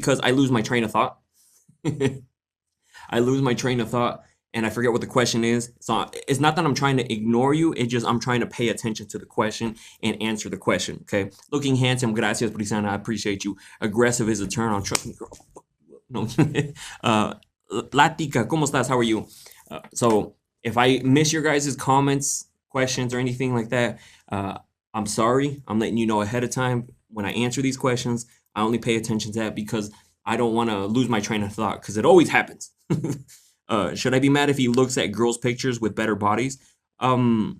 because I lose my train of thought. I lose my train of thought and I forget what the question is. So it's not that I'm trying to ignore you. It's just I'm trying to pay attention to the question and answer the question. Okay. Looking handsome. Gracias, Brisana. I appreciate you. Aggressive is a turn on. Trust me, girl. No. Latica, ¿cómo estás? How are you? So if I miss your guys' comments, questions, or anything like that, I'm sorry. I'm letting you know ahead of time when I answer these questions. I only pay attention to that because I don't want to lose my train of thought because it always happens. Should I be mad if he looks at girls' pictures with better bodies? I mean,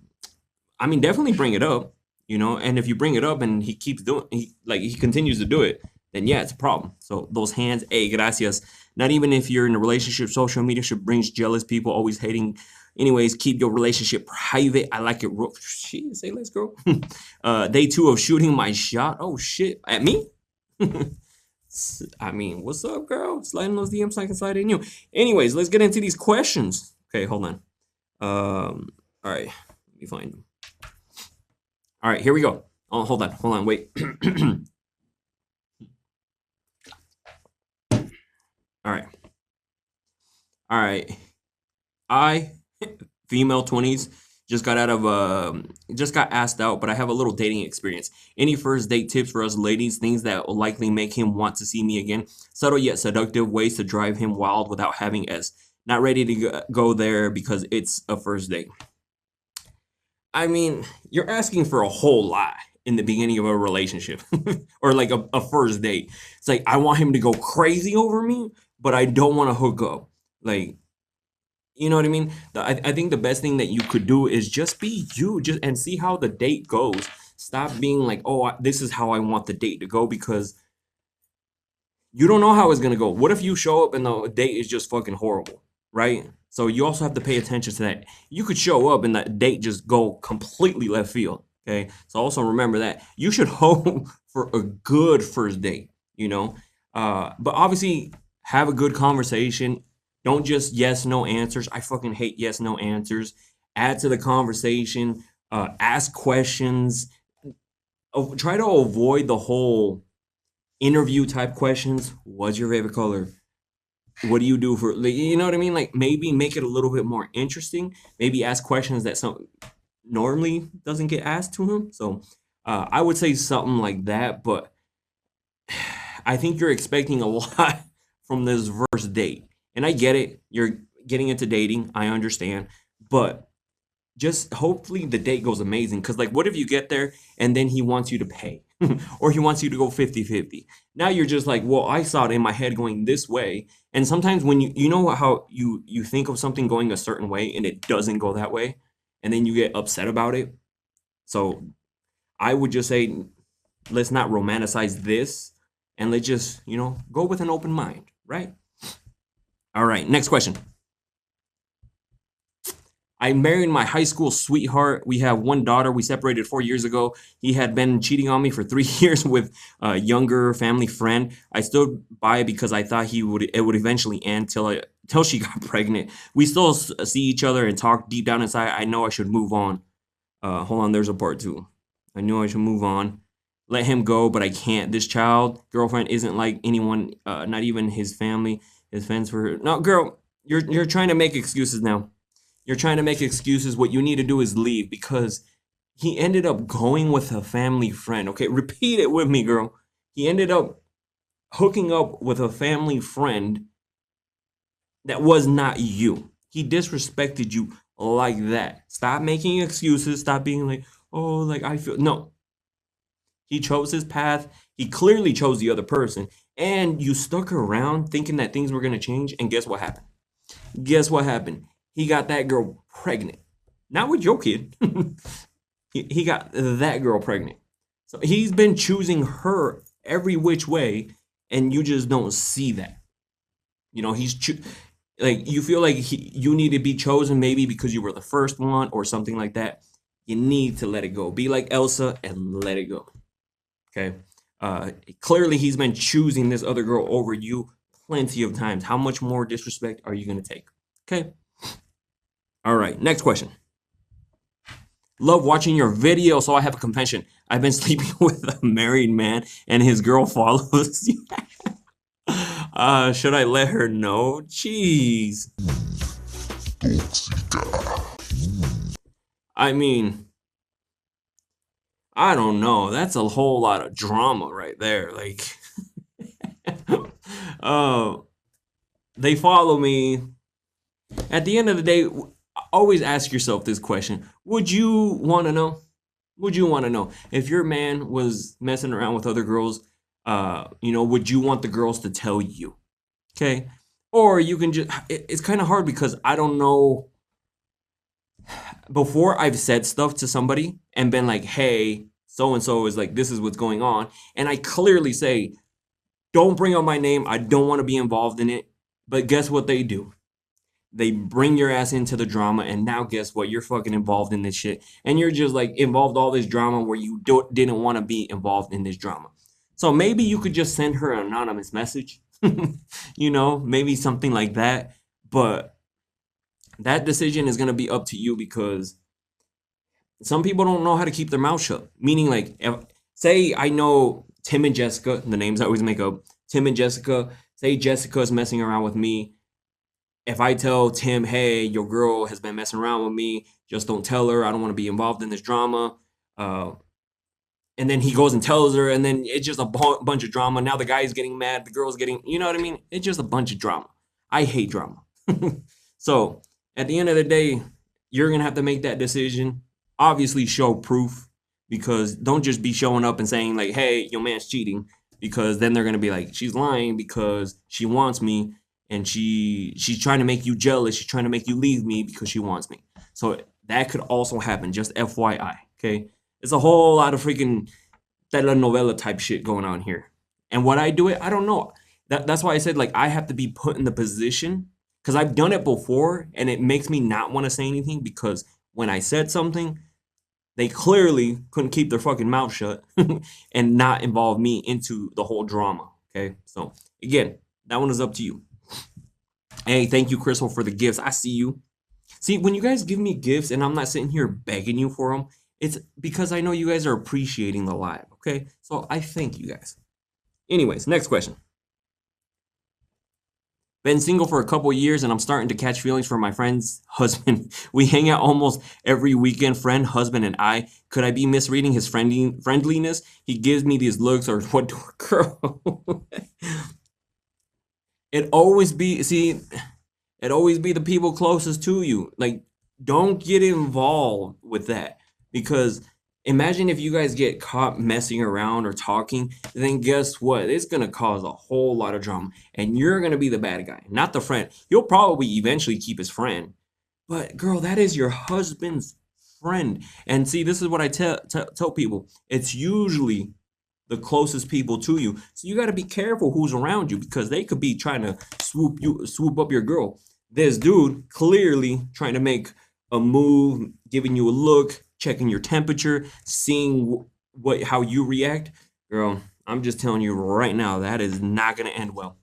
definitely bring it up, you know. And if you bring it up and he keeps doing, he continues to do it, then yeah, it's a problem. So those hands, hey, gracias. Not even if you're in a relationship, social media should brings jealous people, always hating. Anyways, keep your relationship private. I like it. Shit, say let's go. Day 2 of shooting my shot. Oh shit, at me? I mean, what's up, girl? Slide in those DMs so I can slide in you. Anyways, let's get into these questions. Okay, hold on. All right, let me find them. All right, here we go. Oh, hold on, wait. All right. I, female 20s, just got asked out, but I have a little dating experience. Any first date tips for us ladies? Things that will likely make him want to see me again. Subtle yet seductive ways to drive him wild without having S. Not ready to go there because it's a first date. I mean, you're asking for a whole lot in the beginning of a relationship or like a first date. It's like, I want him to go crazy over me, but I don't want to hook up. Like, you know what I mean? I think the best thing that you could do is just be you, just and see how the date goes. Stop being like, oh, this is how I want the date to go, because you don't know how it's gonna go. What if you show up and the date is just fucking horrible, right? So you also have to pay attention to that. You could show up and that date just go completely left field. Okay, so also remember that you should hope for a good first date. You know, but obviously have a good conversation. Don't just yes, no answers. I fucking hate yes, no answers. Add to the conversation. Ask questions. Try to avoid the whole interview type questions. What's your favorite color? What do you do for, like, you know what I mean? Like, maybe make it a little bit more interesting. Maybe ask questions that some normally doesn't get asked to him. So I would say something like that. But I think you're expecting a lot from this first date. And I get it. You're getting into dating. I understand. But just hopefully the date goes amazing. Because, like, what if you get there and then he wants you to pay? Or he wants you to go 50-50. Now you're just like, well, I saw it in my head going this way. And sometimes when you know how you think of something going a certain way and it doesn't go that way. And then you get upset about it. So I would just say, let's not romanticize this. And let's just, go with an open mind, right? All right, next question. I married my high school sweetheart. We have one daughter. We separated 4 years ago. He had been cheating on me for 3 years with a younger family friend. I stood by because I thought it would eventually end till she got pregnant. We still see each other and talk deep down inside. I know I should move on. Hold on, there's a part 2. I knew I should move on. Let him go, but I can't. This girlfriend isn't like anyone, not even his family. His friends were no, girl. You're trying to make excuses now. You're trying to make excuses. What you need to do is leave, because he ended up going with a family friend. Okay, repeat it with me, girl. He ended up hooking up with a family friend that was not you. He disrespected you like that. Stop making excuses. Stop being like, oh, like I feel. No. He chose his path. He clearly chose the other person. And you stuck around thinking that things were going to change. And guess what happened? Guess what happened? He got that girl pregnant. Not with your kid. he got that girl pregnant. So he's been choosing her every which way. And you just don't see that. He's like, you feel like you need to be chosen maybe because you were the first one or something like that. You need to let it go. Be like Elsa and let it go. Okay. Clearly he's been choosing this other girl over you plenty of times. How much more disrespect are you going to take? Okay. All right. Next question. Love watching your video. So I have a confession. I've been sleeping with a married man and his girl follows you. Should I let her know? Jeez. I mean, I don't know. That's a whole lot of drama right there. Like, uh, they follow me. At the end of the day, always ask yourself this question: would you want to know? Would you want to know if your man was messing around with other girls? Would you want the girls to tell you? Okay, or you can just. It's kind of hard because I don't know. Before I've said stuff to somebody and been like, "Hey, so and so is like, this is what's going on," and I clearly say, "Don't bring up my name. I don't want to be involved in it." But guess what they do? They bring your ass into the drama, and now guess what? You're fucking involved in this shit, and you're just like involved all this drama where you didn't want to be involved in this drama. So maybe you could just send her an anonymous message, maybe something like that. But that decision is gonna be up to you because some people don't know how to keep their mouth shut. Meaning, like, say I know Tim and Jessica, the names I always make up. Tim and Jessica. Say Jessica is messing around with me. If I tell Tim, hey, your girl has been messing around with me, just don't tell her. I don't want to be involved in this drama. And then he goes and tells her, and then it's just a bunch of drama. Now the guy's getting mad, the girl's getting, you know what I mean? It's just a bunch of drama. I hate drama. So at the end of the day, you're going to have to make that decision. Obviously, show proof because don't just be showing up and saying, like, hey, your man's cheating, because then they're going to be like, she's lying because she wants me and she's trying to make you jealous. She's trying to make you leave me because she wants me. So that could also happen. Just FYI, okay? It's a whole lot of freaking telenovela type shit going on here. And what I do it, I don't know. That's why I said, like, I have to be put in the position because I've done it before and it makes me not want to say anything because when I said something, they clearly couldn't keep their fucking mouth shut and not involve me into the whole drama. Okay. So again, that one is up to you. Hey, thank you, Crystal, for the gifts. I see you. See, when you guys give me gifts and I'm not sitting here begging you for them, it's because I know you guys are appreciating the live. Okay. So I thank you guys. Anyways, next question. Been single for a couple years and I'm starting to catch feelings for my friend's husband. We hang out almost every weekend, friend, husband, and I. Could I be misreading his friendliness? He gives me these looks or what, girl? It always be the people closest to you. Like, don't get involved with that because imagine if you guys get caught messing around or talking, then guess what? It's gonna cause a whole lot of drama, and you're gonna be the bad guy, not the friend. You'll probably eventually keep his friend, but girl, that is your husband's friend. And see, this is what I tell people. It's usually the closest people to you. So you got to be careful who's around you because they could be trying to swoop up your girl. This dude clearly trying to make a move, giving you a look, checking your temperature, seeing how you react. Girl, I'm just telling you right now, that is not going to end well.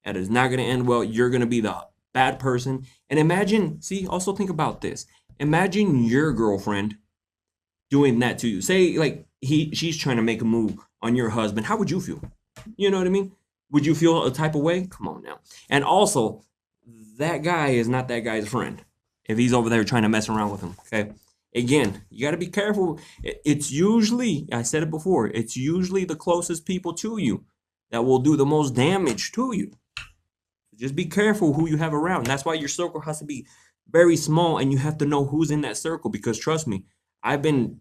That is not going to end well. You're going to be the bad person. And imagine, also think about this. Imagine your girlfriend doing that to you. Say like she's trying to make a move on your husband. How would you feel? You know what I mean? Would you feel a type of way? Come on now. And also, that guy is not that guy's friend if he's over there trying to mess around with him. Okay. Again, you got to be careful. It's usually, I said it before, it's usually the closest people to you that will do the most damage to you. Just be careful who you have around. That's why your circle has to be very small and you have to know who's in that circle because trust me, I've been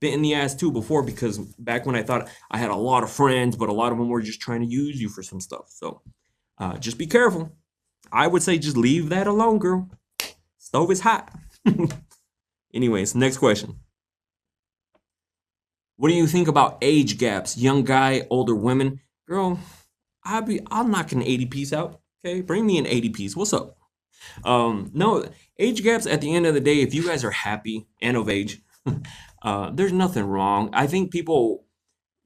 bit in the ass too before because back when I thought I had a lot of friends, but a lot of them were just trying to use you for some stuff. So just be careful. I would say just leave that alone, girl. Stove is hot. Anyways, next question. What do you think about age gaps? Young guy, older women? Girl, I'll knock an 80 piece out. Okay, bring me an 80 piece. What's up? No, age gaps at the end of the day, if you guys are happy and of age, there's nothing wrong. I think people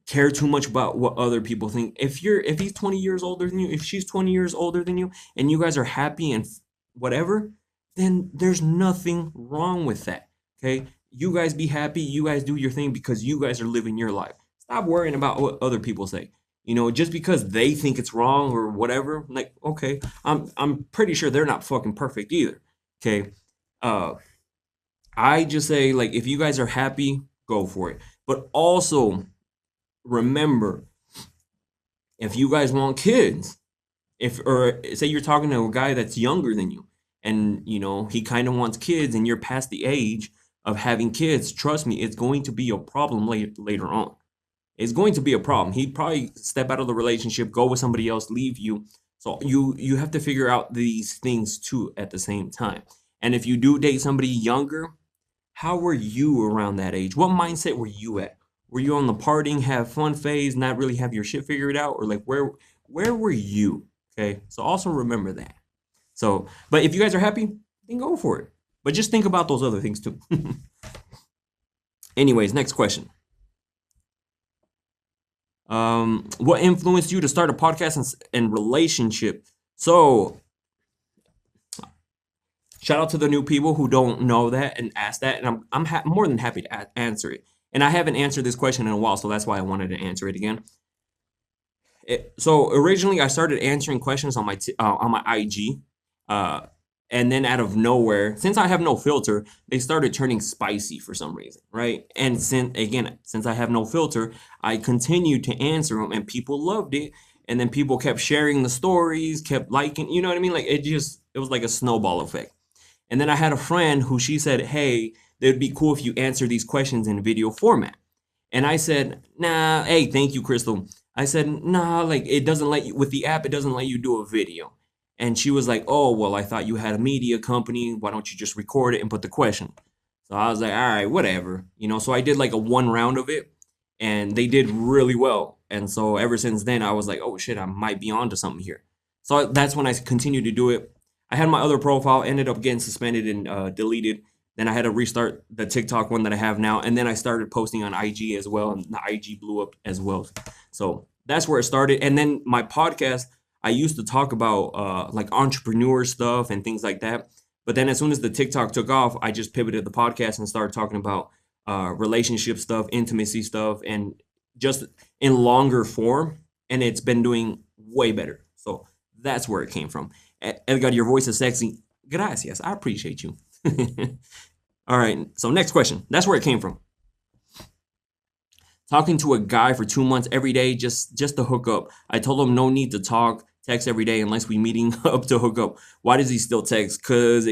care too much about what other people think. If he's 20 years older than you, if she's 20 years older than you, and you guys are happy and whatever, then there's nothing wrong with that. Okay? You guys be happy, you guys do your thing because you guys are living your life. Stop worrying about what other people say. just because they think it's wrong or whatever. Like, okay, I'm pretty sure they're not fucking perfect either. Okay. Uh, I just say, like, if you guys are happy, go for it. But also remember, if you guys want kids, if or say you're talking to a guy that's younger than you, and he kind of wants kids, and you're past the age of having kids, trust me, it's going to be a problem later on. It's going to be a problem. He'd probably step out of the relationship, go with somebody else, leave you. So you have to figure out these things too at the same time. And if you do date somebody younger, how were you around that age? What mindset were you at? Were you on the partying, have fun phase, not really have your shit figured out, or like where were you? Okay, so also remember that. So, but if you guys are happy, then go for it. But just think about those other things too. Anyways, next question. What influenced you to start a podcast and relationship? So, shout out to the new people who don't know that and ask that, and I'm more than happy to answer it. And I haven't answered this question in a while, so that's why I wanted to answer it again. So originally, I started answering questions on my IG, uh, and then out of nowhere, since I have no filter, they started turning spicy for some reason, right? And since I have no filter, I continued to answer them, and people loved it. And then people kept sharing the stories, kept liking, you know what I mean? Like it was like a snowball effect. And then I had a friend who she said, "Hey, it'd be cool if you answer these questions in video format." And I said, "Nah, hey, thank you, Crystal." I said, "Nah, like it doesn't let you with the app, it doesn't let you do a video." And she was like, "Oh, well, I thought you had a media company. Why don't you just record it and put the question?" So I was like, "All right, whatever." So I did like a one round of it, and they did really well. And so ever since then, I was like, "Oh shit, I might be onto something here." So that's when I continued to do it. I had my other profile, ended up getting suspended and deleted. Then I had to restart the TikTok one that I have now, and then I started posting on IG as well, and the IG blew up as well. So that's where it started. And then my podcast, I used to talk about like entrepreneur stuff and things like that. But then as soon as the TikTok took off, I just pivoted the podcast and started talking about relationship stuff, intimacy stuff, and just in longer form. And it's been doing way better. So that's where it came from. Edgar, your voice is sexy. Gracias. I appreciate you. All right. So next question. That's where it came from. Talking to a guy for 2 months every day just to hook up. I told him no need to text every day unless we meeting up to hook up. Why does he still text? Cause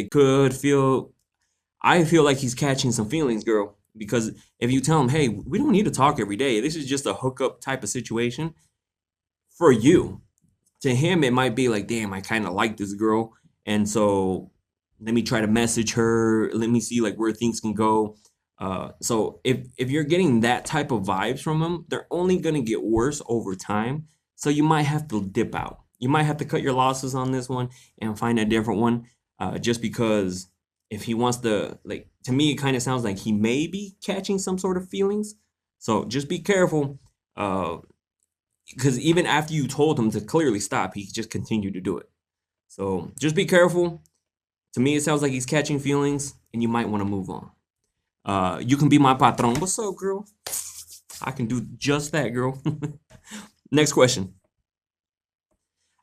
I feel like he's catching some feelings, girl. Because if you tell him, hey, we don't need to talk every day. This is just a hookup type of situation for you. To him, it might be like, damn, I kind of like this girl. And so let me try to message her. Let me see like where things can go. So if you're getting that type of vibes from them, they're only gonna get worse over time. So you might have to dip out. You might have to cut your losses on this one and find a different one. Just because if he wants to, like, to me, it kind of sounds like he may be catching some sort of feelings. So just be careful. Because even after you told him to clearly stop, he just continued to do it. So just be careful. To me, it sounds like he's catching feelings, and you might want to move on. You can be my patron. What's up, girl? I can do just that, girl. Next question.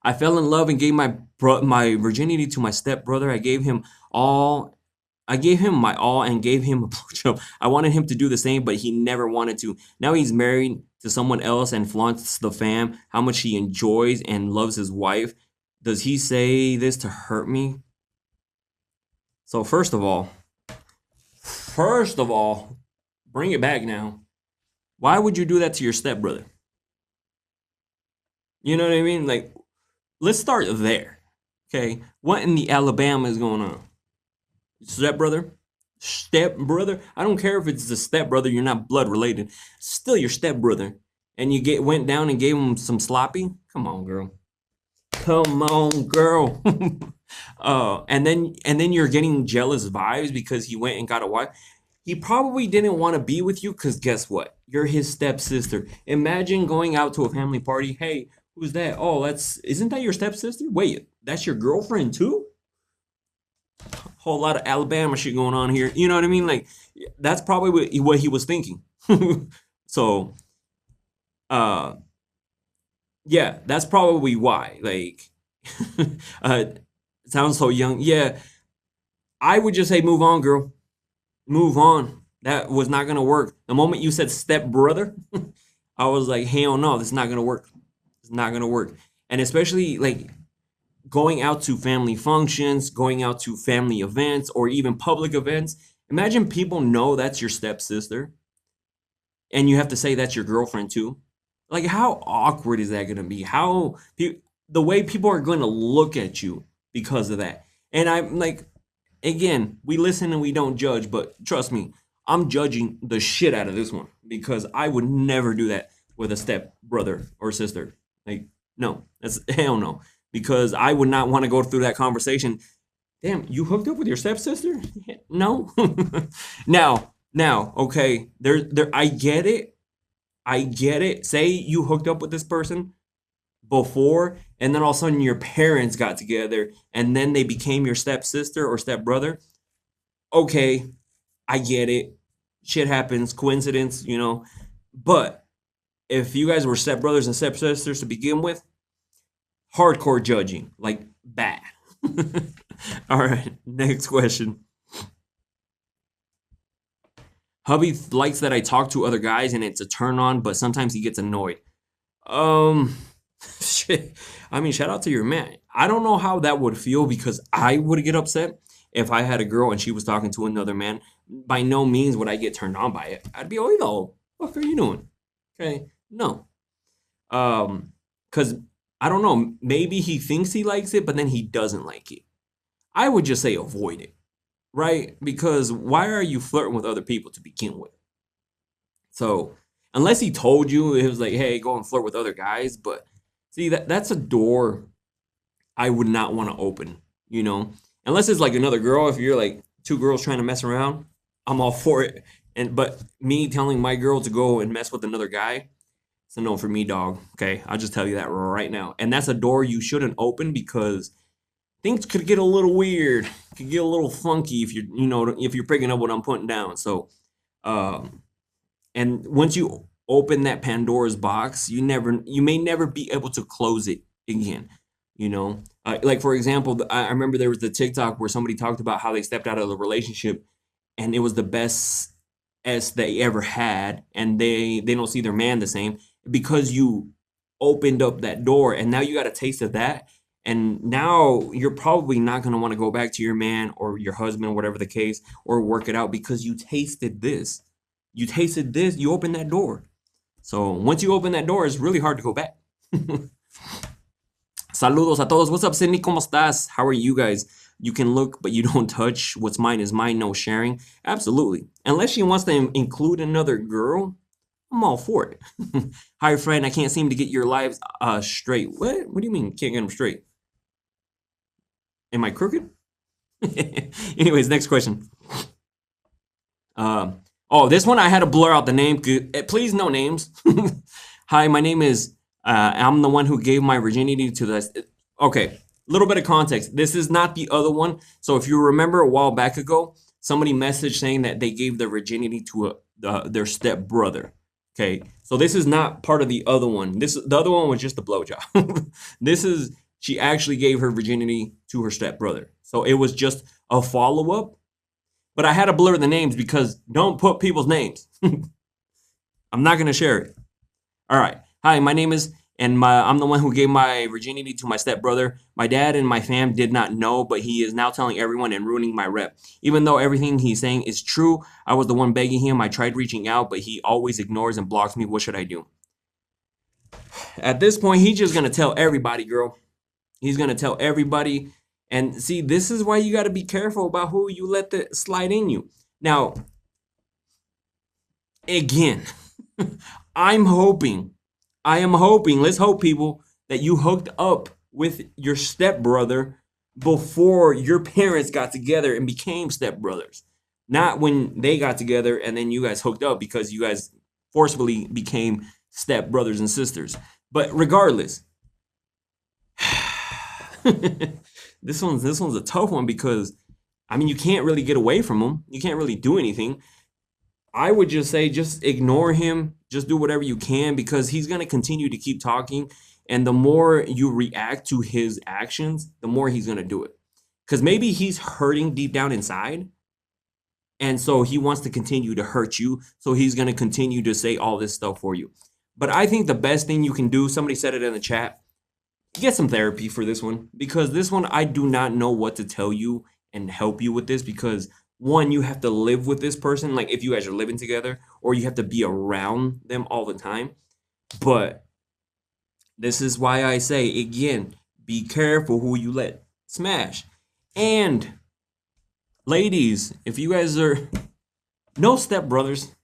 I fell in love and gave my virginity to my stepbrother. I gave him my all and gave him a blowjob. I wanted him to do the same, but he never wanted to. Now he's married to someone else and flaunts the fam how much he enjoys and loves his wife. Does he say this to hurt me? So first of all, bring it back now. Why would you do that to your stepbrother? You know what I mean? Like, let's start there. Okay, what in the Alabama is going on? Stepbrother? Stepbrother? I don't care if it's a stepbrother, you're not blood related. Still your stepbrother. And you went down and gave him some sloppy? Come on, girl. Come on, girl. And then you're getting jealous vibes because he went and got a wife. He probably didn't want to be with you because guess what? You're his stepsister. Imagine going out to a family party. Hey, who's that? Oh, isn't that your stepsister? Wait, that's your girlfriend too? Whole lot of Alabama shit going on here. You know what I mean? Like, that's probably what he was thinking. So, uh, Yeah, that's probably why. Like, uh, sounds so young. Yeah, I would just say move on, girl. Move on. That was not gonna work. The moment you said step brother, I was like, hell no, this is not gonna work. It's not gonna work. And especially like going out to family functions, going out to family events, or even public events. Imagine people know that's your stepsister, and you have to say that's your girlfriend too. Like, how awkward is that gonna be? The way people are going to look at you because of that. And I'm like, again, we listen and we don't judge, but trust me, I'm judging the shit out of this one because I would never do that with a step brother or sister. Like, no, that's hell no. Because I would not want to go through that conversation. Damn, you hooked up with your stepsister? No. Now, okay, I get it. I get it. Say you hooked up with this person before, and then all of a sudden your parents got together, and then they became your stepsister or stepbrother. Okay, I get it. Shit happens, coincidence, you know. But if you guys were stepbrothers and stepsisters to begin with, hardcore judging, like bad. All right, next question. Hubby likes that I talk to other guys and it's a turn on, but sometimes he gets annoyed. Um, shit. I mean, shout out to your man. I don't know how that would feel because I would get upset if I had a girl and she was talking to another man. By no means would I get turned on by it. I'd be, oh, no, what are you doing? Okay, no. Because I don't know. Maybe he thinks he likes it, but then he doesn't like it. I would just say avoid it, right? Because why are you flirting with other people to begin with? So unless he told you, it was like, hey, go and flirt with other guys. But see, that's a door I would not want to open, you know? Unless it's like another girl, if you're like two girls trying to mess around, I'm all for it. And but me telling my girl to go and mess with another guy, it's a no for me, dog. Okay, I'll just tell you that right now. And that's a door you shouldn't open because things could get a little weird, could get a little funky if if you're picking up what I'm putting down. So, um, and once you open that Pandora's box, you may never be able to close it again. You know, like for example, I remember there was the TikTok where somebody talked about how they stepped out of the relationship and it was the best s they ever had, and they don't see their man the same because you opened up that door, and now you got a taste of that, and now you're probably not going to want to go back to your man or your husband, whatever the case, or work it out because you tasted this. You tasted this, you opened that door. So once you open that door, it's really hard to go back. Saludos a todos. What's up, Sydney? ¿Cómo estás? How are you guys? You can look, but you don't touch. What's mine is mine, no sharing. Absolutely. Unless she wants to include another girl, I'm all for it. Hi, friend. I can't seem to get your lives straight. What? What do you mean can't get them straight? Am I crooked? Anyways, next question. Oh, this one I had to blur out the name. Please, no names. Hi, my name is. I'm the one who gave my virginity to the. Okay, little bit of context. This is not the other one. So if you remember a while back ago, somebody messaged saying that they gave their virginity to their step brother. Okay, so this is not part of the other one. The other one was just a blowjob. This is she actually gave her virginity to her step brother. So it was just a follow up. But I had to blur the names because don't put people's names. I'm not gonna share it. All right. Hi, my name is, and I'm the one who gave my virginity to my stepbrother. My dad and my fam did not know, but he is now telling everyone and ruining my rep. Even though everything he's saying is true, I was the one begging him. I tried reaching out, but he always ignores and blocks me. What should I do? At this point, he's just gonna tell everybody, girl. He's gonna tell everybody. And see, this is why you got to be careful about who you let slide in you. Now, again, I am hoping, let's hope, people, that you hooked up with your stepbrother before your parents got together and became stepbrothers. Not when they got together and then you guys hooked up because you guys forcefully became stepbrothers and sisters. But regardless, this one's a tough one because I mean you can't really get away from him. You can't really do anything. I would just say just ignore him. Just do whatever you can because he's gonna continue to keep talking. And the more you react to his actions, the more he's gonna do it. Because maybe he's hurting deep down inside, and so he wants to continue to hurt you. So he's gonna continue to say all this stuff for you. But I think the best thing you can do, somebody said it in the chat, get some therapy for this one, because this one I do not know what to tell you and help you with this, because one, you have to live with this person, like if you guys are living together, or you have to be around them all the time. But this is why I say again, be careful who you let smash. And ladies, if you guys are, no step brothers,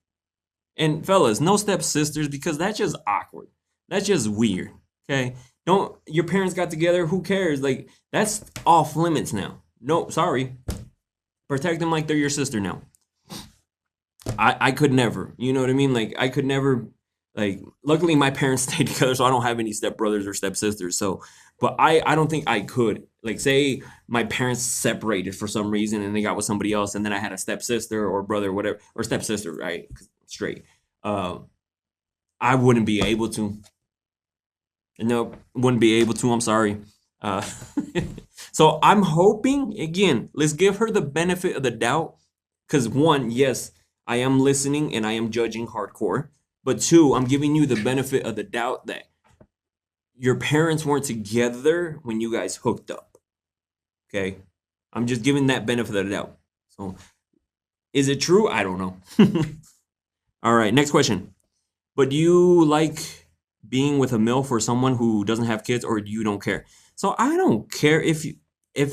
and fellas, no step sisters, because that's just awkward. That's just weird. Okay. Don't, your parents got together, who cares? Like, that's off limits now. No, sorry. Protect them like they're your sister now. I could never. You know what I mean? Like, I could never. Like, luckily my parents stayed together, so I don't have any step brothers or step sisters. So, but I don't think I could. Like, say my parents separated for some reason and they got with somebody else, and then I had a step sister or brother, whatever, or step sister, right? Straight. Uh, I wouldn't be able to. No, wouldn't be able to. I'm sorry. Uh, so I'm hoping, again, let's give her the benefit of the doubt. Because one, yes, I am listening and I am judging hardcore. But two, I'm giving you the benefit of the doubt that your parents weren't together when you guys hooked up. Okay? I'm just giving that benefit of the doubt. So is it true? I don't know. All right, next question. But do you like being with a MILF or someone who doesn't have kids, or you don't care? So I don't care if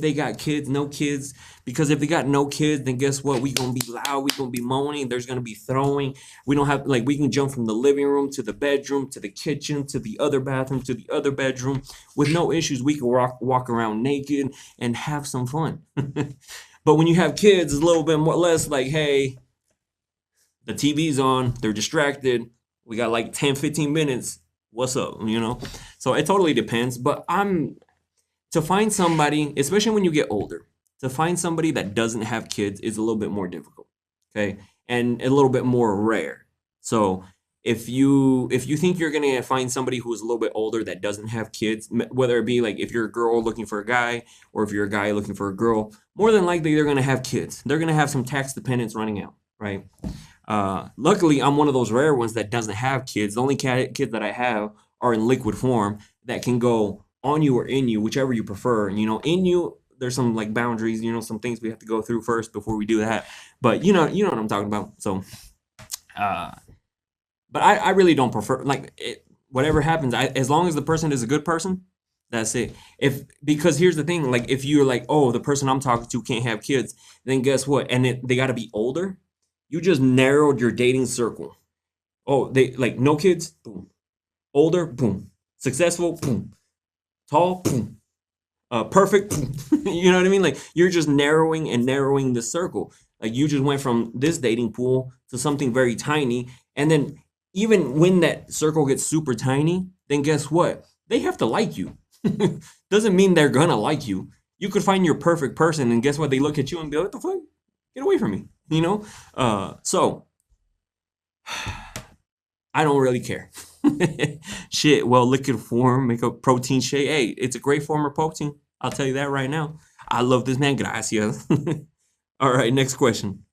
they got kids, no kids, because if they got no kids, then guess what? We gonna be loud, we gonna be moaning, there's gonna be throwing. We don't have, like, we can jump from the living room to the bedroom to the kitchen to the other bathroom to the other bedroom with no issues. We can walk around naked and have some fun. But when you have kids, it's a little bit more less like, hey, the TV's on, they're distracted. We got like 10, 15 minutes. What's up? You know? So it totally depends. But to find somebody, especially when you get older, to find somebody that doesn't have kids is a little bit more difficult. Okay. And a little bit more rare. So if you think you're gonna find somebody who is a little bit older that doesn't have kids, whether it be like if you're a girl looking for a guy or if you're a guy looking for a girl, more than likely they're gonna have kids. They're gonna have some tax dependents running out, right? Luckily, I'm one of those rare ones that doesn't have kids. The only kids that I have are in liquid form that can go on you or in you, whichever you prefer. You know, in you, there's some like boundaries. You know, some things we have to go through first before we do that. But you know what I'm talking about. So, uh, but I really don't prefer like whatever happens. As long as the person is a good person, that's it. Because here's the thing, like if you're like, oh, the person I'm talking to can't have kids, then guess what? And they got to be older. You just narrowed your dating circle. Oh, they like no kids, boom. Older, boom. Successful, boom. Tall, boom. Perfect, boom. You know what I mean? Like you're just narrowing and narrowing the circle. Like you just went from this dating pool to something very tiny, and then even when that circle gets super tiny, then guess what? They have to like you. Doesn't mean they're gonna like you. You could find your perfect person, and guess what? They look at you and be like, "What the fuck? Get away from me." You know? So I don't really care. Shit, well, liquid form, make a protein shake. Hey, it's a great form of protein. I'll tell you that right now. I love this man. Gracias. All right, next question.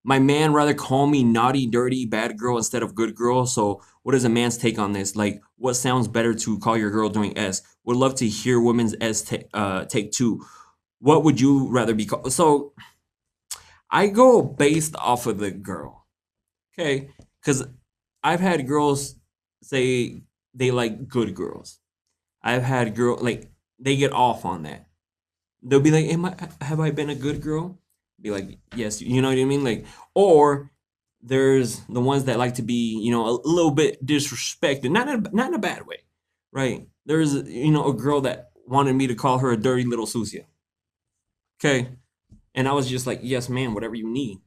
My man rather call me naughty, dirty, bad girl instead of good girl. So, what is a man's take on this? Like, what sounds better to call your girl during S? Would love to hear women's S take two. What would you rather be called? So, I go based off of the girl. Okay, because I've had girls say they like good girls. I've had girl like they get off on that. They'll be like, have I been a good girl?" Be like, "Yes." You know what I mean? Like, or there's the ones that like to be, a little bit disrespected, not in a bad way, right? There's a girl that wanted me to call her a dirty little sucia. Okay, and I was just like, "Yes, ma'am, whatever you need."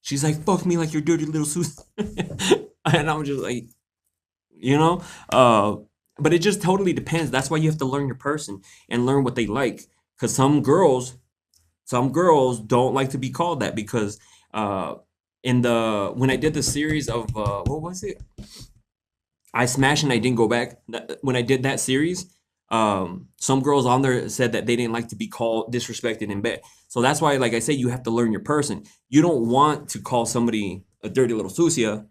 She's like, "Fuck me like your dirty little sucia," and I'm just like, you know, uh, but it just totally depends. That's why you have to learn your person and learn what they like. Because some girls don't like to be called that because uh, when I did the series of what was it? I smashed and I didn't go back. When I did that series, some girls on there said that they didn't like to be called disrespected in bed. So that's why, like I said, you have to learn your person. You don't want to call somebody a dirty little sucia,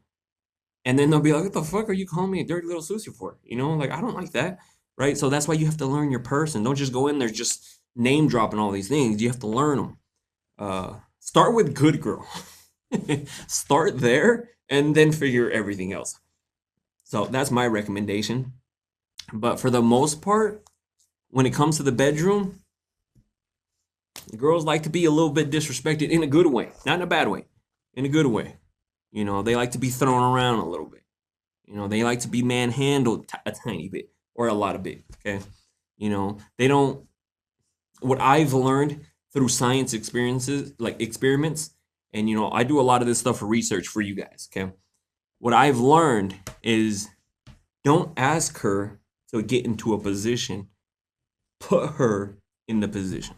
and then they'll be like, "What the fuck are you calling me a dirty little sucia for?" You know, like I don't like that, right? So that's why you have to learn your person. Don't just go in there just name dropping all these things. You have to learn them. Start with good girl. Start there, and then figure everything else. So that's my recommendation. But for the most part, when it comes to the bedroom, girls like to be a little bit disrespected in a good way, not in a bad way, in a good way. You know, they like to be thrown around a little bit. You know, they like to be manhandled a tiny bit or a lot of bit. Okay. You know, they don't, what I've learned through science experiences, like experiments, and, you know, I do a lot of this stuff for research for you guys. Okay. What I've learned is don't ask her to get into a position, put her in the position.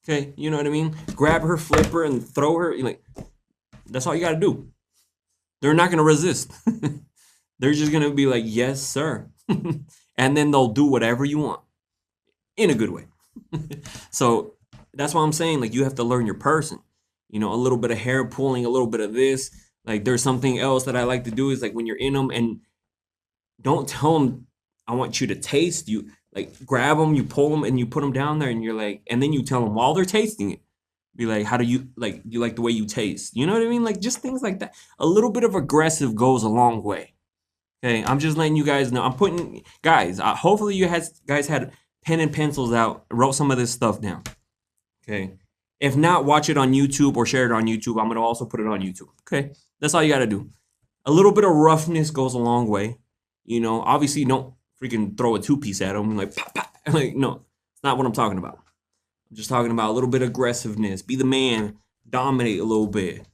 Okay, you know what I mean? Grab her, flip her, and throw her. Like that's all you gotta do. They're not gonna resist. They're just gonna be like, "Yes, sir," and then they'll do whatever you want in a good way. So that's why I'm saying like you have to learn your person. You know, a little bit of hair pulling, a little bit of this. Like there's something else that I like to do is like when you're in them and don't tell them I want you to taste. You like grab them, you pull them, and you put them down there, and you're like, and then you tell them while they're tasting it, be like, how do you like? You like the way you taste? You know what I mean? Like just things like that. A little bit of aggressive goes a long way. Okay, I'm just letting you guys know. I'm putting guys. Hopefully you guys had pen and pencils out, wrote some of this stuff down. Okay. If not, watch it on YouTube or share it on YouTube. I'm gonna also put it on YouTube. Okay, that's all you gotta do. A little bit of roughness goes a long way. You know, obviously, don't freaking throw a two-piece at them like pop, pop. Like no, it's not what I'm talking about. I'm just talking about a little bit of aggressiveness. Be the man, dominate a little bit.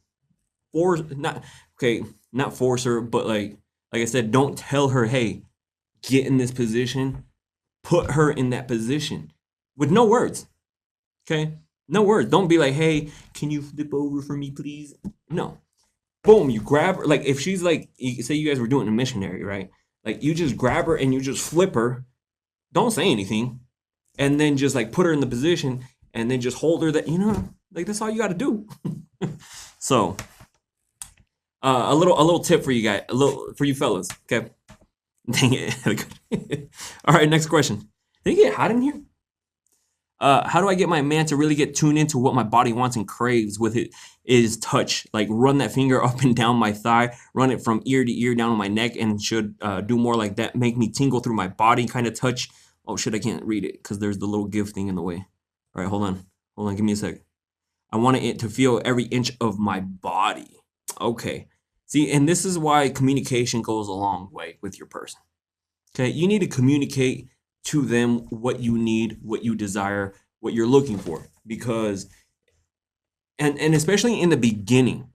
Force not okay, not force her, but like I said, don't tell her, hey, get in this position. Put her in that position with no words. Okay, no words. Don't be like, hey, can you flip over for me, please? No, boom, you grab her. Like if she's like, say you guys were doing a missionary, right? Like you just grab her and you just flip her. Don't say anything, and then just like put her in the position, and then just hold her. That you know, like that's all you got to do. So, a little tip for you guys, a little for you fellas. Okay, dang it. All right, next question. Did it get hot in here? How do I get my man to really get tuned into what my body wants and craves with it is touch. Like run that finger up and down my thigh, run it from ear to ear down on my neck, and should do more like that. Make me tingle through my body, kind of touch. Oh shit, I can't read it because there's the little give thing in the way. All right, hold on, give me a sec. I want it to feel every inch of my body. Okay. See, and this is why communication goes a long way with your person. Okay, you need to communicate to them what you need, what you desire, what you're looking for. Because and especially in the beginning,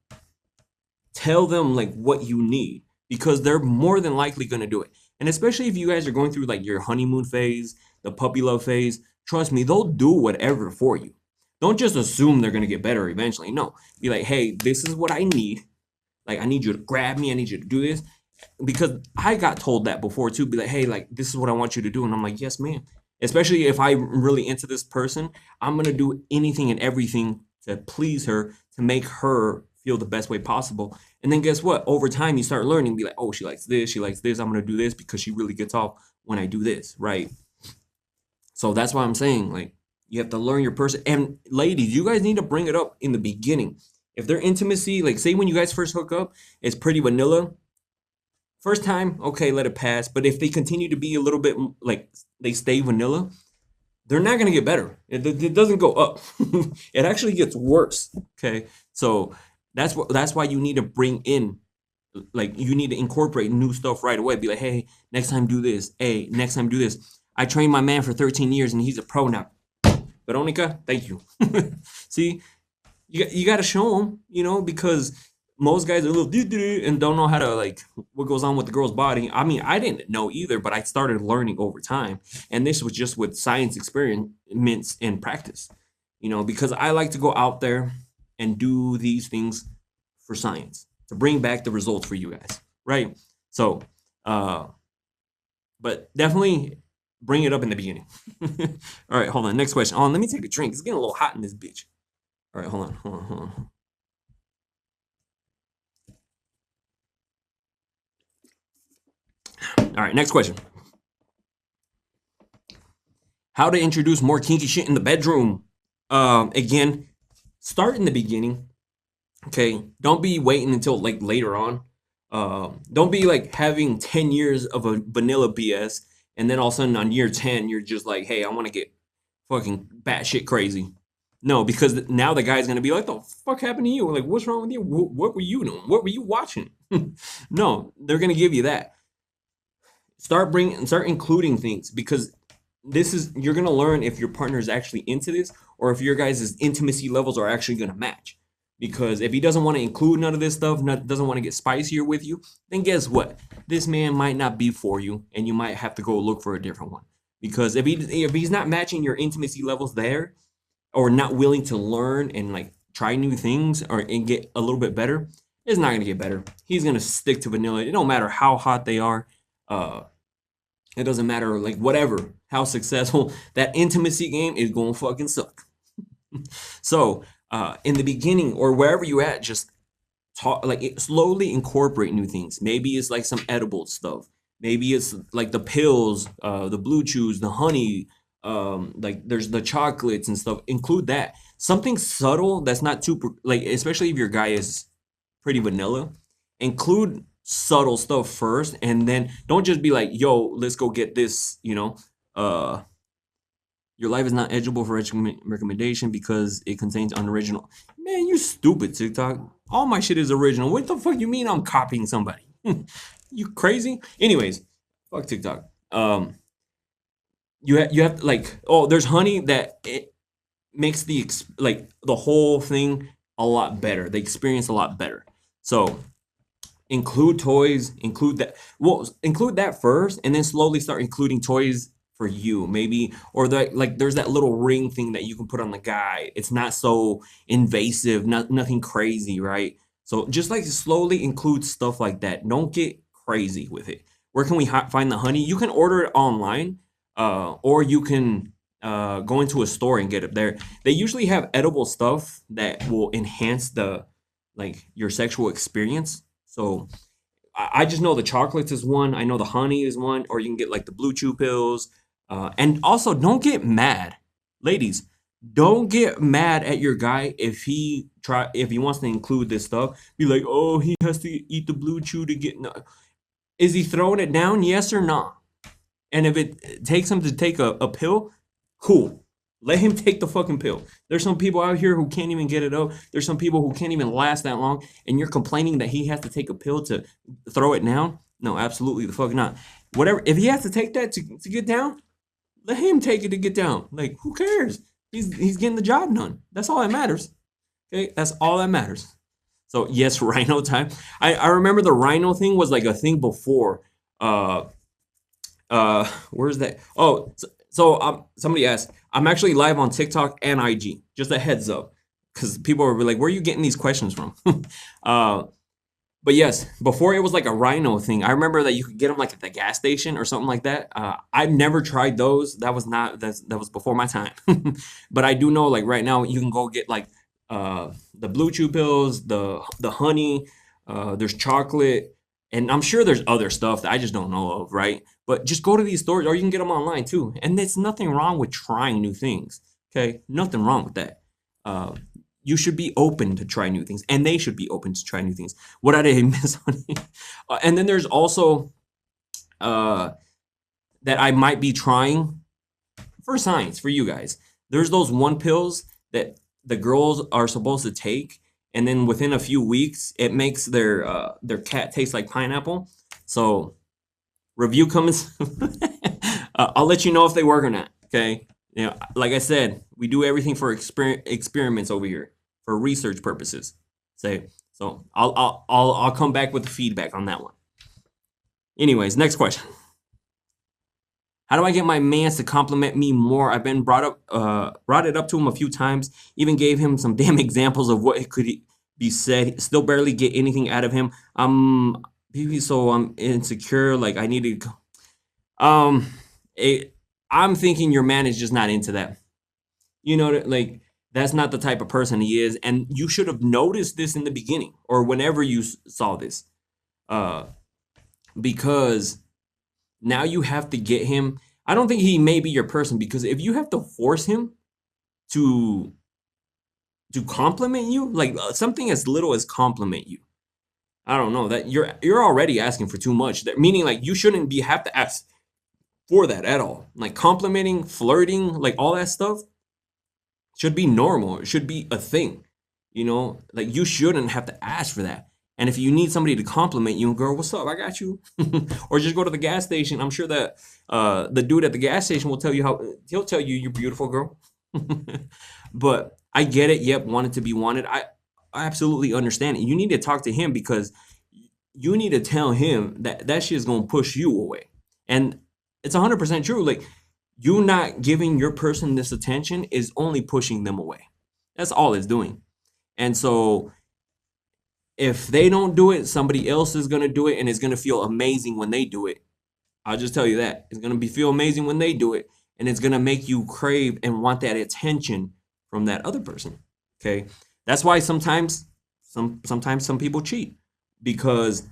tell them like what you need because they're more than likely going to do it. And especially if you guys are going through like your honeymoon phase, the puppy love phase, trust me, they'll do whatever for you. Don't just assume they're going to get better eventually. No, be like, hey, this is what I need. Like, I need you to grab me. I need you to do this. Because I got told that before too. Be like, hey, like, this is what I want you to do. And I'm like, yes, ma'am. Especially if I'm really into this person, I'm going to do anything and everything to please her, to make her feel the best way possible. And then guess what? Over time, you start learning, be like, oh, she likes this. She likes this. I'm going to do this because she really gets off when I do this. Right. So that's why I'm saying, like, you have to learn your person. And ladies, you guys need to bring it up in the beginning. If their intimacy, like, say when you guys first hook up, is pretty vanilla. First time, okay, let it pass. But if they continue to be a little bit like they stay vanilla, they're not gonna get better. It doesn't go up. It actually gets worse. Okay, so that's why you need to bring in, like, you need to incorporate new stuff right away. Be like, hey, next time do this. Hey, next time do this. I trained my man for 13 years and he's a pro now. Veronica, thank you. See, you got to show them, you know, because most guys are a little and don't know how to like what goes on with the girl's body. I mean, I didn't know either, but I started learning over time, and this was just with science experiments and practice, you know, because I like to go out there and do these things for science to bring back the results for you guys, right? So Uh, but definitely bring it up in the beginning. All right, hold on. Next question. Oh, let me take a drink. It's getting a little hot in this bitch. All right, hold on. All right, next question. How to introduce more kinky shit in the bedroom? Again, start in the beginning. Okay, don't be waiting until like later on. Don't be like having 10 years of a vanilla BS, and then all of a sudden on year 10 you're just like, hey, I want to get fucking batshit crazy. No, because now the guy's gonna be like, the fuck happened to you? Like, what's wrong with you? What were you doing? What were you watching? No, they're gonna give you that. Start including things, because this is, you're gonna learn if your partner is actually into this, or if your guys' intimacy levels are actually gonna match. Because if he doesn't want to include none of this stuff, doesn't want to get spicier with you, then guess what? This man might not be for you, and you might have to go look for a different one. Because if he's not matching your intimacy levels there, or not willing to learn and like try new things or and get a little bit better, it's not gonna get better. He's gonna stick to vanilla. It don't matter how hot they are. Uh, it doesn't matter like whatever how successful, that intimacy game is gonna fucking suck. So in the beginning or wherever you at, just talk like slowly incorporate new things. Maybe it's like some edible stuff. Maybe it's like the pills, the blue chews, the honey, like there's the chocolates and stuff. Include that. Something subtle that's not too like, especially if your guy is pretty vanilla. Include subtle stuff first, and then don't just be like, "Yo, let's go get this." Uh, your life is not eligible for recommendation because it contains unoriginal. Man, you stupid TikTok. All my shit is original. What the fuck you mean I'm copying somebody? You crazy? Anyways, fuck TikTok. You have like, oh, there's honey that it makes like the whole thing a lot better. The experience a lot better. So include toys, include that first, and then slowly start including toys for you, maybe, or like there's that little ring thing that you can put on the guy. It's not so invasive, nothing crazy, right? So just like slowly include stuff like that. Don't get crazy with it. Where can we find the honey? You can order it online, or you can go into a store and get it there. They usually have edible stuff that will enhance the like your sexual experience. So I just know the chocolates is one. I know the honey is one, or you can get like the blue chew pills. And also, don't get mad, ladies. Don't get mad at your guy if he wants to include this stuff. Be like, oh, he has to eat the blue chew to get. No. Is he throwing it down? Yes or no? And if it takes him to take a pill, cool. Let him take the fucking pill. There's some people out here who can't even get it up. There's some people who can't even last that long, and you're complaining that he has to take a pill to throw it down? No, absolutely the fuck not. Whatever. If he has to take that to get down, let him take it to get down. Like, who cares? He's getting the job done. That's all that matters. Okay, that's all that matters. So yes, rhino time. I remember the rhino thing was like a thing before. Where's that? Oh, so somebody asked. I'm actually live on TikTok and IG. Just a heads up, because people are like, "Where are you getting these questions from?" But yes, before it was like a rhino thing. I remember that you could get them like at the gas station or something like that. I've never tried those. That was before my time. But I do know like right now you can go get like the blue chew pills, the honey. There's chocolate, and I'm sure there's other stuff that I just don't know of, right? But just go to these stores, or you can get them online too. And there's nothing wrong with trying new things. Okay, nothing wrong with that. Uh, you should be open to try new things, and they should be open to try new things. What I did miss on it. And then there's also that I might be trying for science for you guys. There's those one pills that the girls are supposed to take, and then within a few weeks, it makes their cat taste like pineapple. So review coming. I'll let you know if they work or not. Okay. Like I said, we do everything for experiments over here for research purposes. So I'll come back with the feedback on that one. Anyways, next question. How do I get my mans to compliment me more? I've been brought it up to him a few times. Even gave him some damn examples of what it could be said. Still barely get anything out of him. maybe so I'm insecure. Like I need to. Um, it, I'm thinking your man is just not into that. You know, like that's not the type of person he is, and you should have noticed this in the beginning or whenever you saw this, uh, because now you have to get him. I don't think he may be your person because if you have to force him to compliment you, like something as little as compliment you, I don't know that you're already asking for too much. That meaning like you shouldn't be have to ask for that at all. Like complimenting, flirting, like all that stuff should be normal. It should be a thing. You know, like you shouldn't have to ask for that. And if you need somebody to compliment you, girl, what's up? I got you. Or just go to the gas station. I'm sure that the dude at the gas station will tell you he'll tell you you're beautiful, girl. But I get it. Yep, wanted to be wanted. I absolutely understand it. You need to talk to him because you need to tell him that that shit is gonna push you away. And it's 100% true. Like you not giving your person this attention is only pushing them away. That's all it's doing. And so if they don't do it, somebody else is gonna do it, and it's gonna feel amazing when they do it. I'll just tell you that it's gonna be feel amazing when they do it, and it's gonna make you crave and want that attention from that other person. Okay, that's why sometimes some people cheat because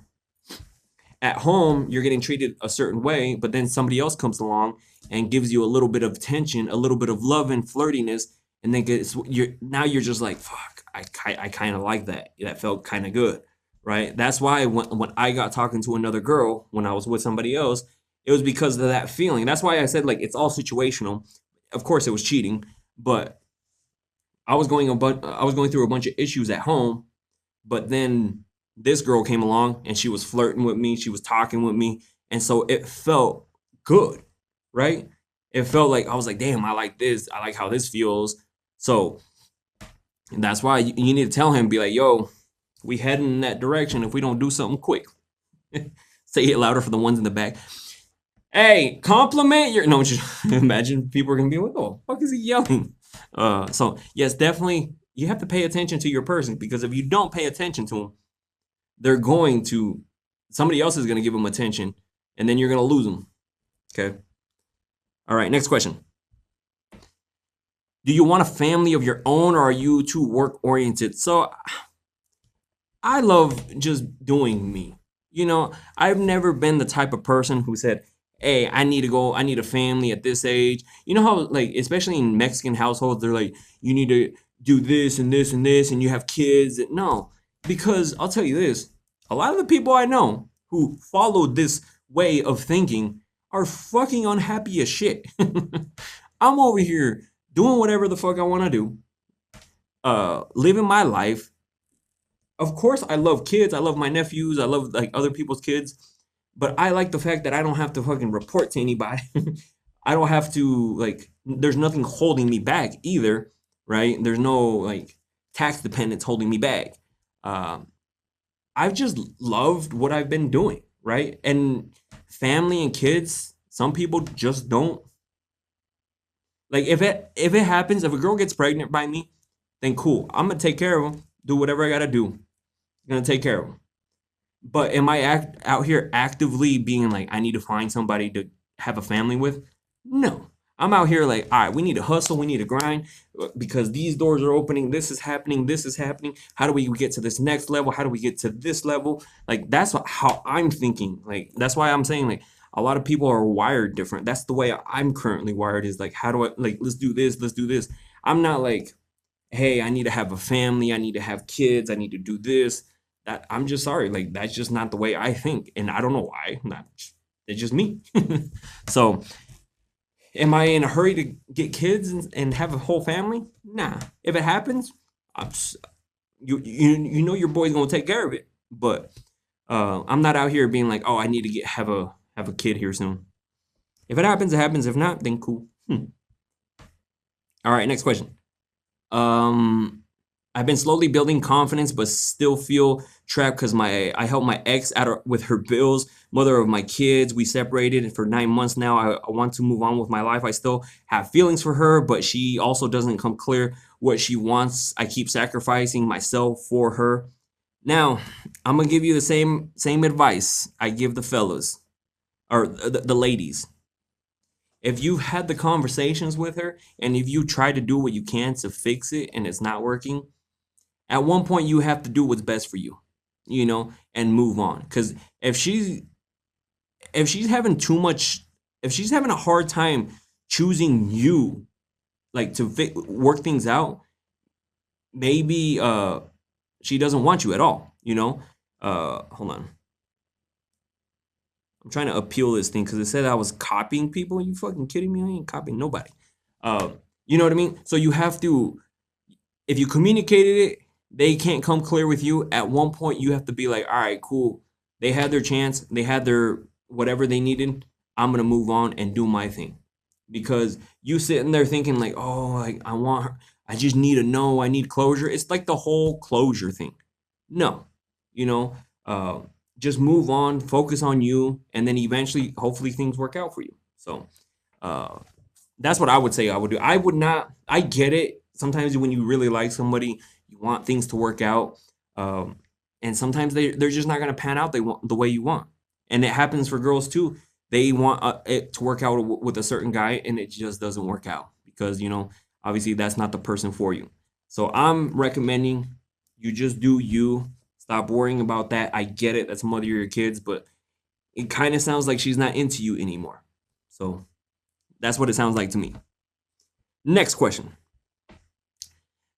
at home you're getting treated a certain way, but then somebody else comes along and gives you a little bit of attention, a little bit of love and flirtiness, and then you're just like, fuck, I kind of like that. That felt kind of good, right? That's why when I got talking to another girl when I was with somebody else, it was because of that feeling. That's why I said like it's all situational. Of course, it was cheating, but I was going through a bunch of issues at home, but then this girl came along and she was flirting with me, she was talking with me, and so it felt good, right? It felt like I was like, damn, I like this. I like how this feels. So that's why you need to tell him, be like, yo, we heading in that direction if we don't do something quick. Say it louder for the ones in the back. Hey, compliment your no. Just imagine people are gonna be like, "Oh, fuck is he yelling?" So yes, definitely, you have to pay attention to your person because if you don't pay attention to them, they're going to somebody else is gonna give them attention, and then you're gonna lose them. Okay. All right. Next question. Do you want a family of your own, or are you too work oriented? So I love just doing me. You know, I've never been the type of person who said, "Hey, I need a family at this age." You know how, like, especially in Mexican households, they're like, "You need to do this and this and this, and you have kids." No, because I'll tell you this: a lot of the people I know who followed this way of thinking are fucking unhappy as shit. I'm over here doing whatever the fuck I want to do, living my life. Of course, I love kids. I love my nephews. I love like other people's kids. But I like the fact that I don't have to fucking report to anybody. I don't have to like. There's nothing holding me back either, right? There's no like tax dependence holding me back. Um, I've just loved what I've been doing, right? And family and kids, some people just don't like. If it happens, if a girl gets pregnant by me, then cool. I'm gonna take care of them. Do whatever I gotta do. I'm gonna take care of them. But am I out here actively being like, I need to find somebody to have a family with? No. I'm out here like, all right, we need to hustle, we need to grind because these doors are opening, this is happening, this is happening. How do we get to this next level? How do we get to this level? Like, that's how I'm thinking. Like, that's why I'm saying, like, a lot of people are wired different. That's the way I'm currently wired is like, how do I, like, let's do this, let's do this. I'm not like, hey, I need to have a family, I need to have kids, I need to do this. That I'm just sorry, like that's just not the way I think, and I don't know why. Not it's just me. So, am I in a hurry to get kids and have a whole family? Nah. If it happens, I'm, you know your boy's gonna take care of it. But I'm not out here being like, oh, I need to have a kid here soon. If it happens, it happens. If not, then cool. All right, next question. Um, I've been slowly building confidence, but still feel trapped because I helped my ex out with her bills, mother of my kids. We separated for 9 months now. I want to move on with my life. I still have feelings for her, but she also doesn't come clear what she wants. I keep sacrificing myself for her. Now, I'm gonna give you the same advice I give the fellas or the ladies. If you've had the conversations with her and if you try to do what you can to fix it and it's not working, at one point you have to do what's best for you, and move on. Because if she's having too much, if she's having a hard time choosing you, like to work things out, maybe she doesn't want you at all. Hold on. I'm trying to appeal this thing because it said I was copying people. Are you fucking kidding me? I ain't copying nobody. Uh, you know what I mean? So you have to, if you communicated it, they can't come clear with you. At one point, you have to be like, all right, cool. They had their chance. They had their whatever they needed. I'm gonna move on and do my thing, because you sitting there thinking like, oh, like I want her. I just need to know. I need closure. It's like the whole closure thing. No, you know, uh, just move on, focus on you, and then eventually, hopefully, things work out for you. So, uh, that's what I would say I would do. I would not. I get it. Sometimes when you really like somebody, you want things to work out, um, and sometimes they're just not gonna pan out they want the way you want, and it happens for girls too. They want it to work out with a certain guy, and it just doesn't work out because obviously that's not the person for you. So I'm recommending you just do you. Stop worrying about that. I get it. That's the mother of your kids, but it kind of sounds like she's not into you anymore. So that's what it sounds like to me. Next question.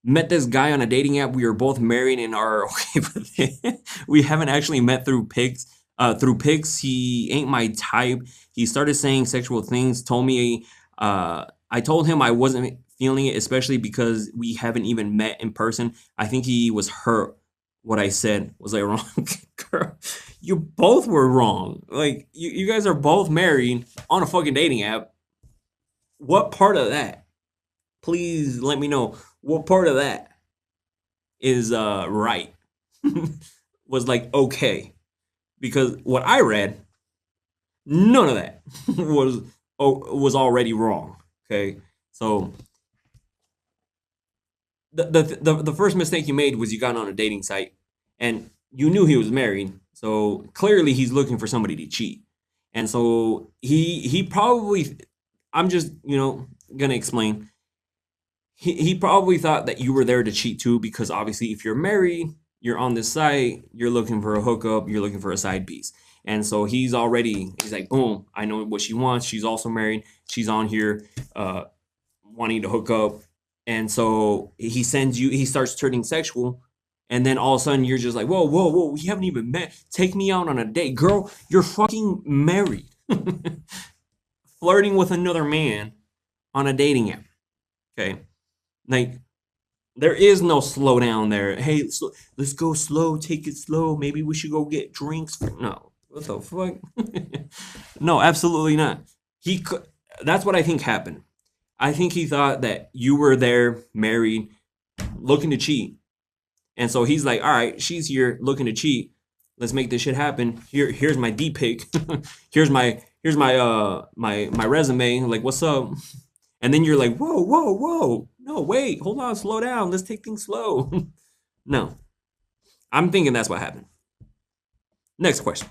Met this guy on a dating app. We were both married and are okay with it. We haven't actually met through pics. Through pics, he ain't my type. He started saying sexual things. Told me, I told him I wasn't feeling it, especially because we haven't even met in person. I think he was hurt. What I said was I wrong? Girl, you both were wrong. Like you guys are both married on a fucking dating app. What part of that? Please let me know what part of that is right. Was like okay, because what I read, none of that was already wrong. Okay, so the first mistake you made was you got on a dating site and you knew he was married, so clearly he's looking for somebody to cheat, and so he probably, I'm just gonna explain. He probably thought that you were there to cheat too, because obviously if you're married, you're on this site, you're looking for a hookup, you're looking for a side piece. And so he's like, boom, I know what she wants. She's also married. She's on here wanting to hook up. And so he starts turning sexual. And then all of a sudden you're just like, whoa, whoa, whoa, we haven't even met. Take me out on a date. Girl, you're fucking married. Flirting with another man on a dating app. Okay. Like, there is no slow down there. Hey, let's go slow, take it slow. Maybe we should go get drinks. No, what the fuck? No, absolutely not. He could. That's what I think happened. I think he thought that you were there, married, looking to cheat, and so he's like, "All right, she's here looking to cheat. Let's make this shit happen. Here's my D pic. here's my resume. Like, what's up?" And then you're like, whoa, whoa, whoa. No, wait, hold on, slow down. Let's take things slow. No, I'm thinking that's what happened. Next question.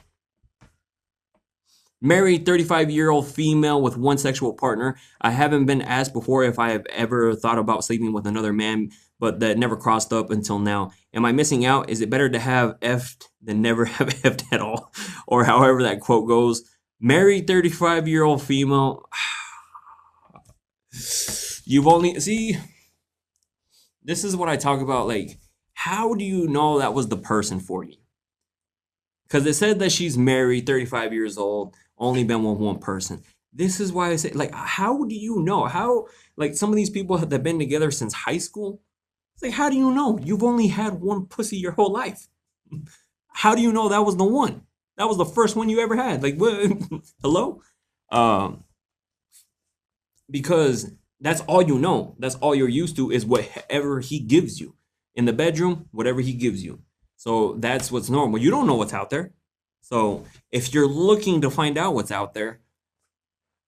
Married 35-year-old female with one sexual partner. I haven't been asked before if I have ever thought about sleeping with another man, but that never crossed up until now. Am I missing out? Is it better to have effed than never have effed at all? Or however that quote goes. Married 35-year-old female. You've only see, this is what I talk about. Like, how do you know that was the person for you? Because it said that she's married, 35 years old, only been with one person. This is why I say, like, how do you know? How, like, some of these people that have been together since high school, it's like, how do you know? You've only had one pussy your whole life. How do you know that was the one? That was the first one you ever had. Like, what? Hello? Um, because that's all you know. That's all you're used to is whatever he gives you in the bedroom, whatever he gives you. So that's what's normal. You don't know what's out there. So if you're looking to find out what's out there,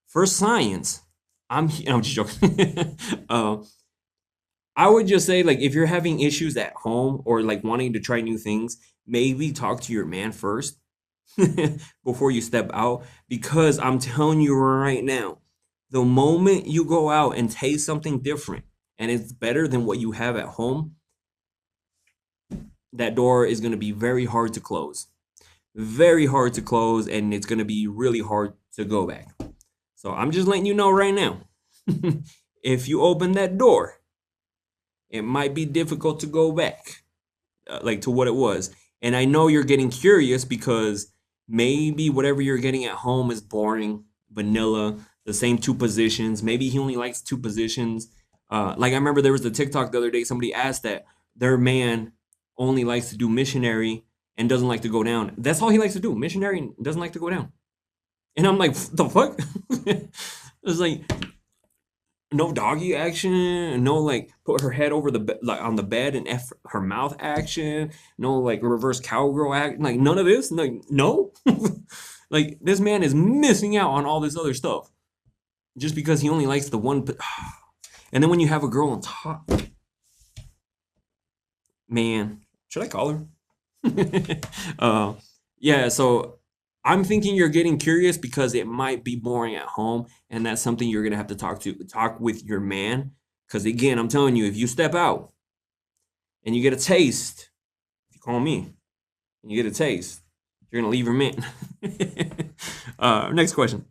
for science, I'm just joking. I would just say, like, if you're having issues at home or like wanting to try new things, maybe talk to your man first before you step out. Because I'm telling you right now, the moment you go out and taste something different and it's better than what you have at home, that door is going to be very hard to close. Very hard to close, and it's going to be really hard to go back. So I'm just letting you know right now. If you open that door, it might be difficult to go back, like to what it was. And I know you're getting curious because maybe whatever you're getting at home is boring, vanilla, the same two positions. Maybe he only likes two positions. Like I remember there was a TikTok the other day. Somebody asked that their man only likes to do missionary and doesn't like to go down. That's all he likes to do. Missionary and doesn't like to go down. And I'm like, the fuck? It's like no doggy action, no like put her head over the like on the bed and F her mouth action, no like reverse cowgirl act, like none of this, like no, like this man is missing out on all this other stuff just because he only likes the one. And then when you have a girl on top, man, should I call her? Yeah, so I'm thinking you're getting curious because it might be boring at home, and that's something you're gonna have to talk with your man. Because again, I'm telling you, if you step out and you get a taste, if you call me and you get a taste, you're gonna leave your man. Next question.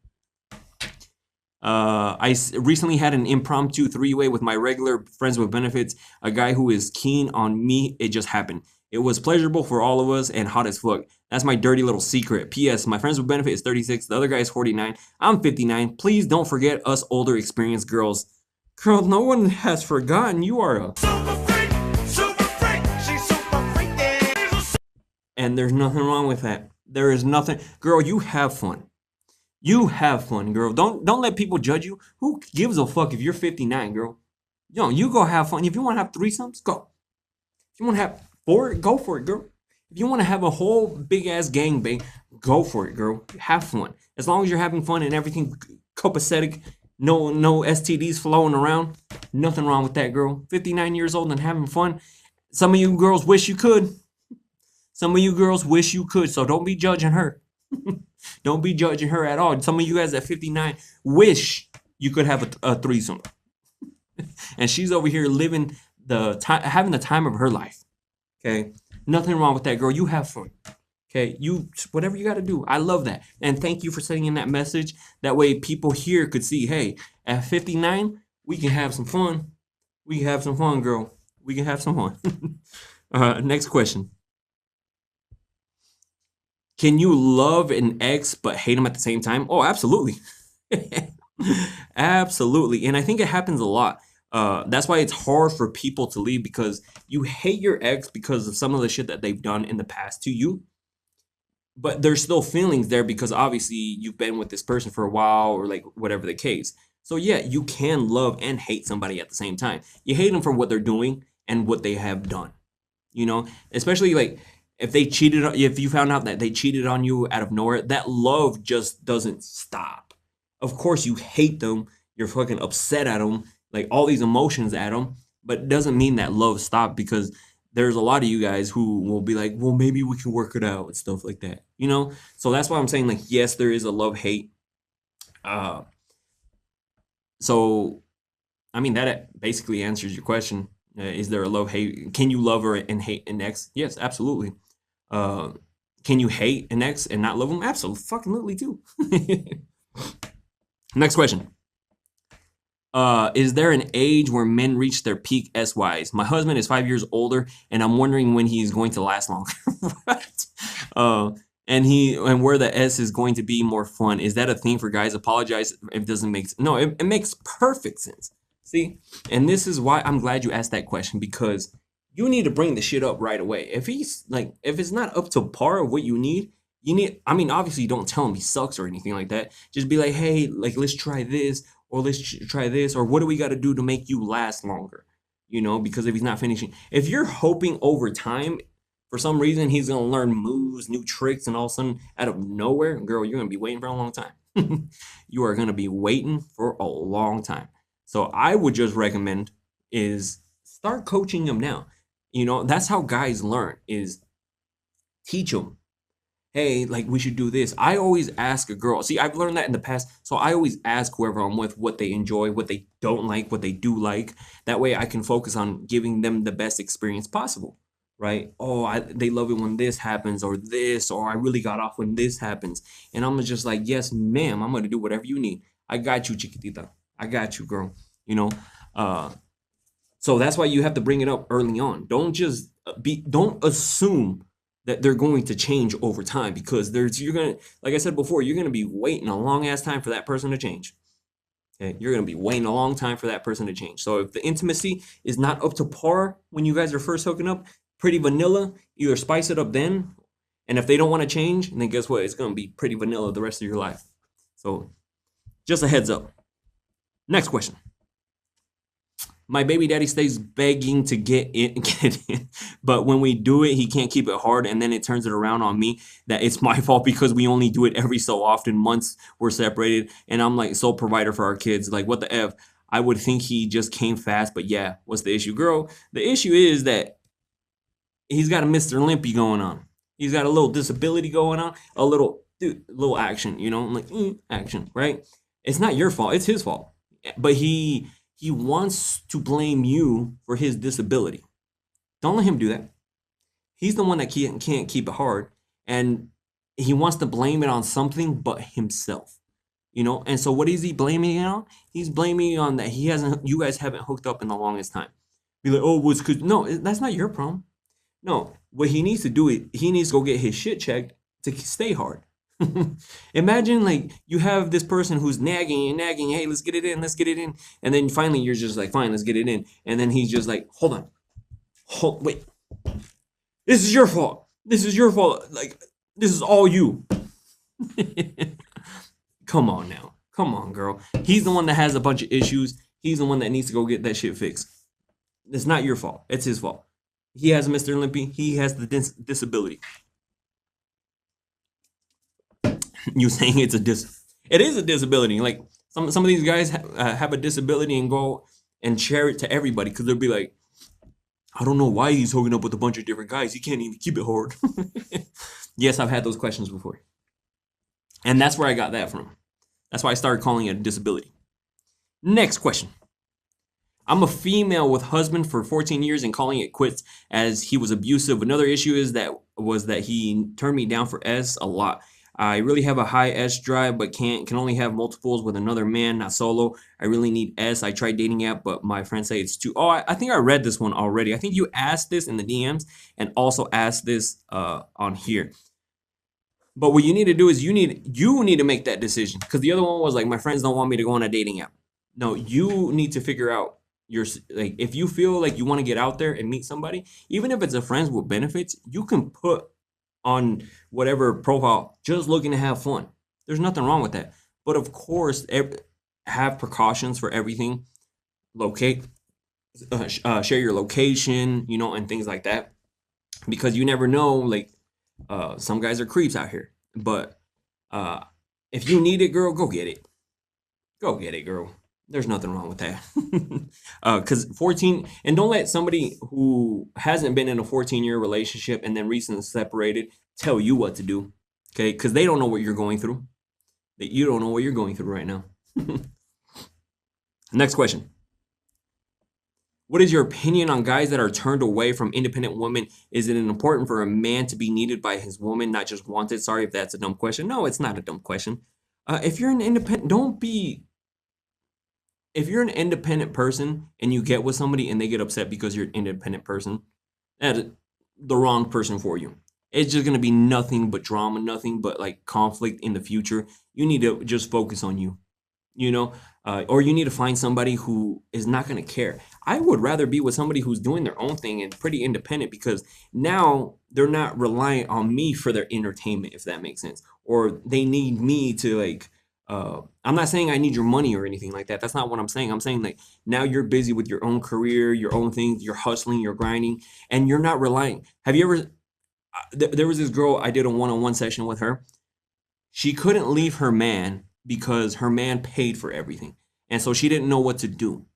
Recently had an impromptu three-way with my regular friends with benefits, a guy who is keen on me. It just happened. It was pleasurable for all of us and hot as fuck. That's my dirty little secret. P.S. My friends with benefit is 36. The other guy is 49. I'm 59. Please don't forget us older experienced girls. Girl, no one has forgotten you are a super freak, super freak. She's super freaky. And there's nothing wrong with that. There is nothing. Girl, you have fun. You have fun, girl. Don't let people judge you. Who gives a fuck if you're 59, girl? Yo, you go have fun. If you want to have threesomes, go. If you want to have four, go for it, girl. If you want to have a whole big ass gangbang, go for it, girl. Have fun. As long as you're having fun and everything copacetic, no STDs flowing around, nothing wrong with that, girl. 59 years old and having fun. Some of you girls wish you could. Some of you girls wish you could, so don't be judging her. Don't be judging her at all. Some of you guys at 59 wish you could have a threesome. And she's over here living having the time of her life. Okay? Nothing wrong with that, girl. You have fun. Okay? You whatever you got to do. I love that. And thank you for sending in that message. That way people here could see, hey, at 59, we can have some fun. We can have some fun, girl. We can have some fun. Next question. Can you love an ex but hate him at the same time? Oh, absolutely. Absolutely. And I think it happens a lot. That's why it's hard for people to leave, because you hate your ex because of some of the shit that they've done in the past to you. But there's still feelings there because obviously you've been with this person for a while, or like whatever the case. So yeah, you can love and hate somebody at the same time. You hate them for what they're doing and what they have done. You know, especially like if you found out that they cheated on you out of nowhere, that love just doesn't stop. Of course you hate them, you're fucking upset at them, like all these emotions at them, but it doesn't mean that love stopped, because there's a lot of you guys who will be like, well, maybe we can work it out and stuff like that, you know? So that's why I'm saying, like, yes, there is a love hate. So I mean, that basically answers your question. Is there a love hate? Can you love her and hate an ex? Yes, absolutely. Can you hate an ex and not love them? Absolutely, fucking too. Next question. Is there an age where men reach their peak S-wise? My husband is 5 years older, and I'm wondering when he is going to last longer. Right? And where the S is going to be more fun. Is that a thing for guys? Apologize if it doesn't make sense. No, it makes perfect sense. See? And this is why I'm glad you asked that question, because you need to bring the shit up right away. If it's not up to par of what you need, I mean, obviously don't tell him he sucks or anything like that. Just be like, hey, like, let's try this, or let's try this, or what do we got to do to make you last longer? You know, because if he's not finishing, if you're hoping over time, for some reason, he's going to learn moves, new tricks, and all of a sudden, out of nowhere, girl, you're going to be waiting for a long time. You are going to be waiting for a long time. So I would just recommend is Start coaching them now. That's how guys learn, is teach them. Hey, like, we should do this. I always ask a girl. See, I've learned that in the past. So I always ask whoever I'm with what they enjoy, what they don't like, what they do like. That way I can focus on giving them the best experience possible. Right? Oh, they love it when this happens, or this, or I really got off when this happens. And I'm just like, yes, ma'am, I'm going to do whatever you need. I got you, chiquitita. I got you, girl. You know, uh, so that's why you have to bring it up early on. Don't assume that they're going to change over time, because you're gonna, like I said before, you're gonna be waiting a long ass time for that person to change. Okay, you're gonna be waiting a long time for that person to change. So if the intimacy is not up to par when you guys are first hooking up, pretty vanilla, either spice it up then, and if they don't want to change, then guess what? It's gonna be pretty vanilla the rest of your life. So just a heads up. Next question. My baby daddy stays begging to get in, but when we do it, he can't keep it hard, and then it turns it around on me that it's my fault because we only do it every so often. Months we're separated, and I'm like sole provider for our kids. Like, what the F? I would think he just came fast, but yeah, what's the issue, girl? The issue is that he's got a Mr. Limpy going on. He's got a little disability going on, a little action, I'm like, action, right? It's not your fault, it's his fault. But he wants to blame you for his disability. Don't let him do that. He's the one that can't keep it hard, and he wants to blame it on something but himself. And so what is he blaming it on? He's blaming it on that you guys haven't hooked up in the longest time. Be like, oh, it's because, no, that's not your problem. No, what he needs to do is he needs to go get his shit checked to stay hard. Imagine, like, you have this person who's nagging and nagging, hey, let's get it in, and then finally you're just like, fine, let's get it in, and then he's just like, hold on, wait, this is your fault, like, this is all you. Come on now, come on, girl. He's the one that has a bunch of issues. He's the one that needs to go get that shit fixed. It's not your fault, it's his fault. He has Mr. Limpy, he has the disability. You saying it is a disability. Like, some of these guys have a disability and go and share it to everybody, because they'll be like, I don't know why he's hooking up with a bunch of different guys. He can't even keep it hard. Yes, I've had those questions before. And that's where I got that from. That's why I started calling it a disability. Next question. I'm a female with husband for 14 years and calling it quits as he was abusive. Another issue was that he turned me down for S a lot. I really have a high S drive, but can only have multiples with another man, not solo. I really need S. I tried dating app, but my friends say it's too. Oh, I think I read this one already. I think you asked this in the DMs and also asked this on here. But what you need to do is you need to make that decision, because the other one was like, my friends don't want me to go on a dating app. No, you need to figure out like, if you feel like you want to get out there and meet somebody, even if it's a friends with benefits, you can put on whatever profile, just looking to have fun. There's nothing wrong with that. But of course, have precautions for everything. Locate, share your location, and things like that, because you never know. Like, some guys are creeps out here. But if you need it, girl, go get it. Go get it, girl. There's nothing wrong with that. Because 14, and don't let somebody who hasn't been in a 14-year relationship and then recently separated tell you what to do. Okay? Because they don't know what you're going through. You don't know what you're going through right now. Next question. What is your opinion on guys that are turned away from independent women? Is it important for a man to be needed by his woman, not just wanted? Sorry if that's a dumb question. No, it's not a dumb question. If you're an independent, if you're an independent person and you get with somebody and they get upset because you're an independent person, that's the wrong person for you. It's just going to be nothing but drama, nothing but like conflict in the future. You need to just focus on you, or you need to find somebody who is not going to care. I would rather be with somebody who's doing their own thing and pretty independent, because now they're not reliant on me for their entertainment, if that makes sense. Or they need me to, like, I'm not saying I need your money or anything like that. That's not what I'm saying. I'm saying, like, now you're busy with your own career, your own things, you're hustling, you're grinding, and you're not relying. Have you ever, there was this girl, I did a one-on-one session with her. She couldn't leave her man because her man paid for everything. And so she didn't know what to do.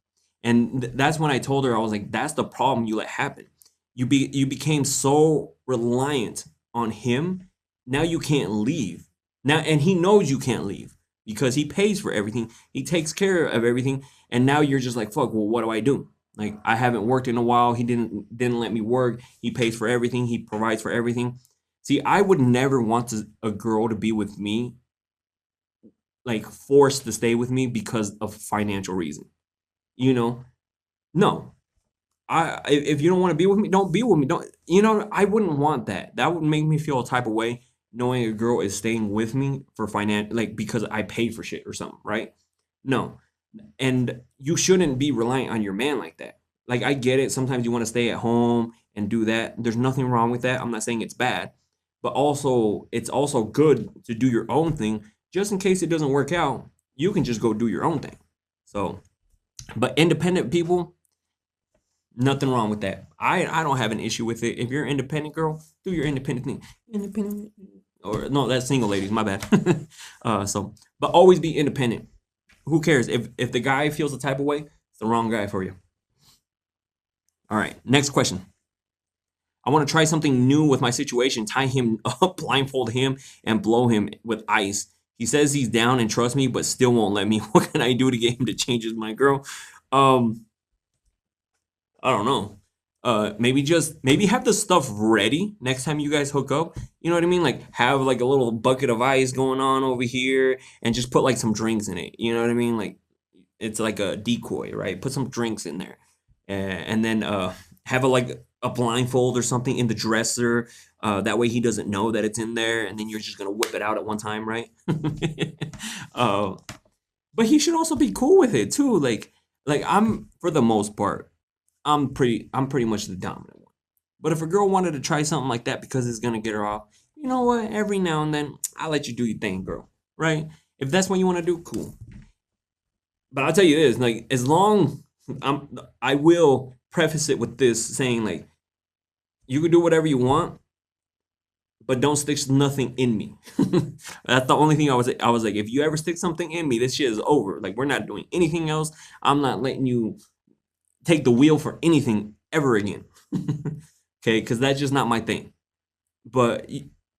And that's when I told her, I was like, that's the problem you let happen. You became so reliant on him. Now you can't leave. Now, and he knows you can't leave because he pays for everything. He takes care of everything. And now you're just like, fuck, well, what do I do? Like, I haven't worked in a while. He didn't let me work. He pays for everything. He provides for everything. See, I would never want a girl to be with me, like forced to stay with me because of financial reason. You know, no. If you don't want to be with me, don't be with me. Don't, I wouldn't want that. That would make me feel a type of way knowing a girl is staying with me for like because I paid for shit or something, right? No. And you shouldn't be reliant on your man like that. Like, I get it. Sometimes you want to stay at home and do that. There's nothing wrong with that. I'm not saying it's bad, but also it's also good to do your own thing just in case it doesn't work out. You can just go do your own thing. So, but independent people, nothing wrong with that. I don't have an issue with it. If you're an independent girl, do your independent thing. Independent, or no, that's single ladies. My bad. But always be independent. Who cares if the guy feels the type of way? It's the wrong guy for you. All right, next question. I want to try something new with my situation. Tie him up, blindfold him, and blow him with ice. He says he's down and trusts me, but still won't let me. What can I do to get him to change his mind, girl? I don't know. Maybe have the stuff ready next time you guys hook up. You know what I mean? Like, have like a little bucket of ice going on over here, and just put like some drinks in it. You know what I mean? Like, it's like a decoy, right? Put some drinks in there, and then have like a blindfold or something in the dresser. That way he doesn't know that it's in there, and then you're just gonna whip it out at one time, right? uh, but he should also be cool with it too. Like I'm, for the most part, I'm pretty much the dominant one. But if a girl wanted to try something like that because it's gonna get her off, you know what? Every now and then, I'll let you do your thing, girl. Right? If that's what you want to do, cool. But I'll tell you this, like, as long I will preface it with this saying, like, you can do whatever you want, but don't stick nothing in me. That's the only thing I was like, if you ever stick something in me, this shit is over. Like, we're not doing anything else. I'm not letting you take the wheel for anything ever again. Okay, because that's just not my thing. But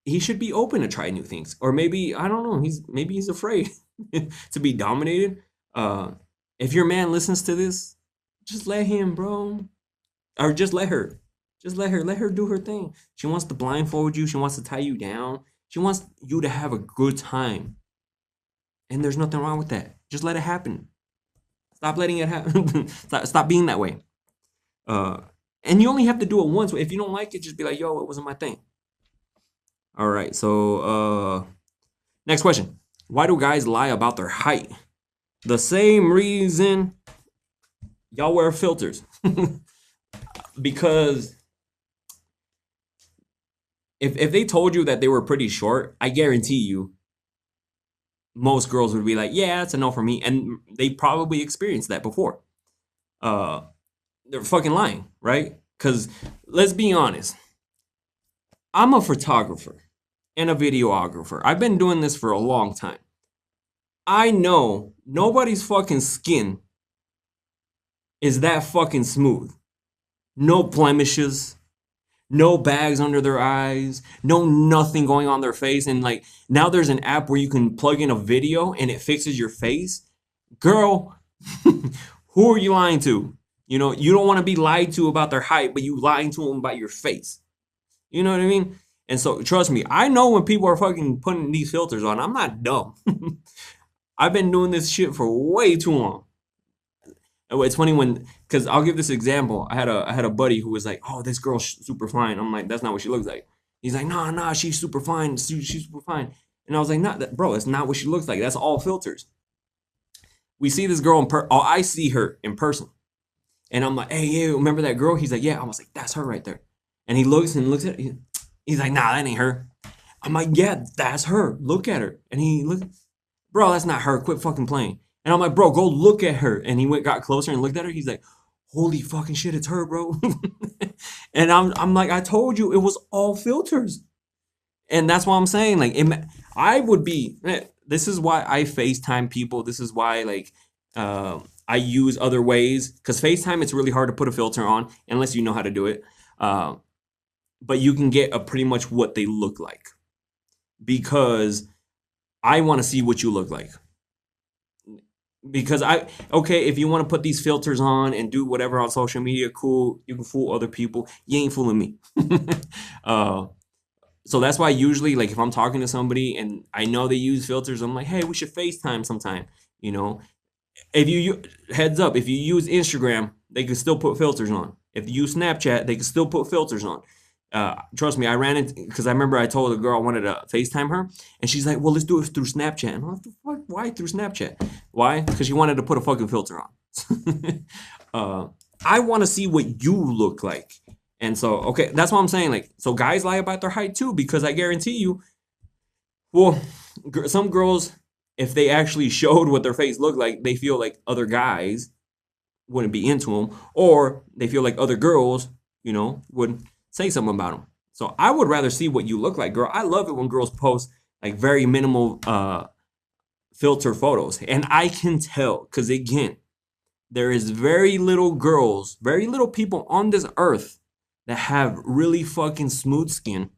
he should be open to try new things, or maybe, I don't know, he's afraid to be dominated. uh if your man listens to this, just let him, bro. Or just let her do her thing. She wants to blindfold you, she wants to tie you down, she wants you to have a good time, and there's nothing wrong with that. Just let it happen. Stop letting it happen. Stop being that way. Uh, and you only have to do it once. If you don't like it, just be like, yo, it wasn't my thing. All right. So, next question. Why do guys lie about their height? The same reason y'all wear filters. Because if they told you that they were pretty short, I guarantee you most girls would be like, yeah, it's a no for me. And they probably experienced that before. They're fucking lying, right? Because let's be honest, I'm a photographer and a videographer. I've been doing this for a long time. I know nobody's fucking skin is that fucking smooth. No blemishes, no bags under their eyes, no nothing going on their face. And like, now there's an app where you can plug in a video and it fixes your face. Girl, who are you lying to? You know, you don't want to be lied to about their height, but you lying to them about your face. You know what I mean? And so, trust me, I know when people are fucking putting these filters on. I'm not dumb. I've been doing this shit for way too long. It's funny because I'll give this example. I had a buddy who was like, "Oh, this girl's super fine." I'm like, "That's not what she looks like." He's like, "Nah, she's super fine. She's super fine." And I was like, "Not that, bro. It's not what she looks like. That's all filters." We see this girl I see her in person, and I'm like, "Hey, yeah, remember that girl?" He's like, "Yeah." I was like, "That's her right there." And he looks at it. He's like, "Nah, that ain't her." I'm like, "Yeah, that's her. Look at her." And he looked, "Bro, that's not her. Quit fucking playing." And I'm like, "Bro, go look at her." And he got closer and looked at her. He's like, "Holy fucking shit, it's her, bro." And I'm like, "I told you it was all filters." And that's what I'm saying. Like, I would be. This is why I FaceTime people. This is why, like, I use other ways because FaceTime, it's really hard to put a filter on unless you know how to do it. Uh, but you can get a pretty much what they look like because I want to see what you look like. Because okay, if you want to put these filters on and do whatever on social media, cool. You can fool other people. You ain't fooling me. uh, so that's why usually, like, if I'm talking to somebody and I know they use filters, I'm like, hey, we should FaceTime sometime. You know, if you heads up, if you use Instagram, they can still put filters on. If you use Snapchat, they can still put filters on. Trust me, I ran into because I remember I told a girl I wanted to FaceTime her, and she's like, "Well, let's do it through Snapchat." And I'm like, "Fuck, why through Snapchat? Why? Because she wanted to put a fucking filter on." uh, I want to see what you look like, and so okay, that's what I'm saying. Like, so guys lie about their height too, because I guarantee you, well, some girls, if they actually showed what their face looked like, they feel like other guys wouldn't be into them, or they feel like other girls, would say something about them. So I would rather see what you look like, girl. I love it when girls post like very minimal filter photos, and I can tell because again, there is very little girls, very little people on this earth that have really fucking smooth skin,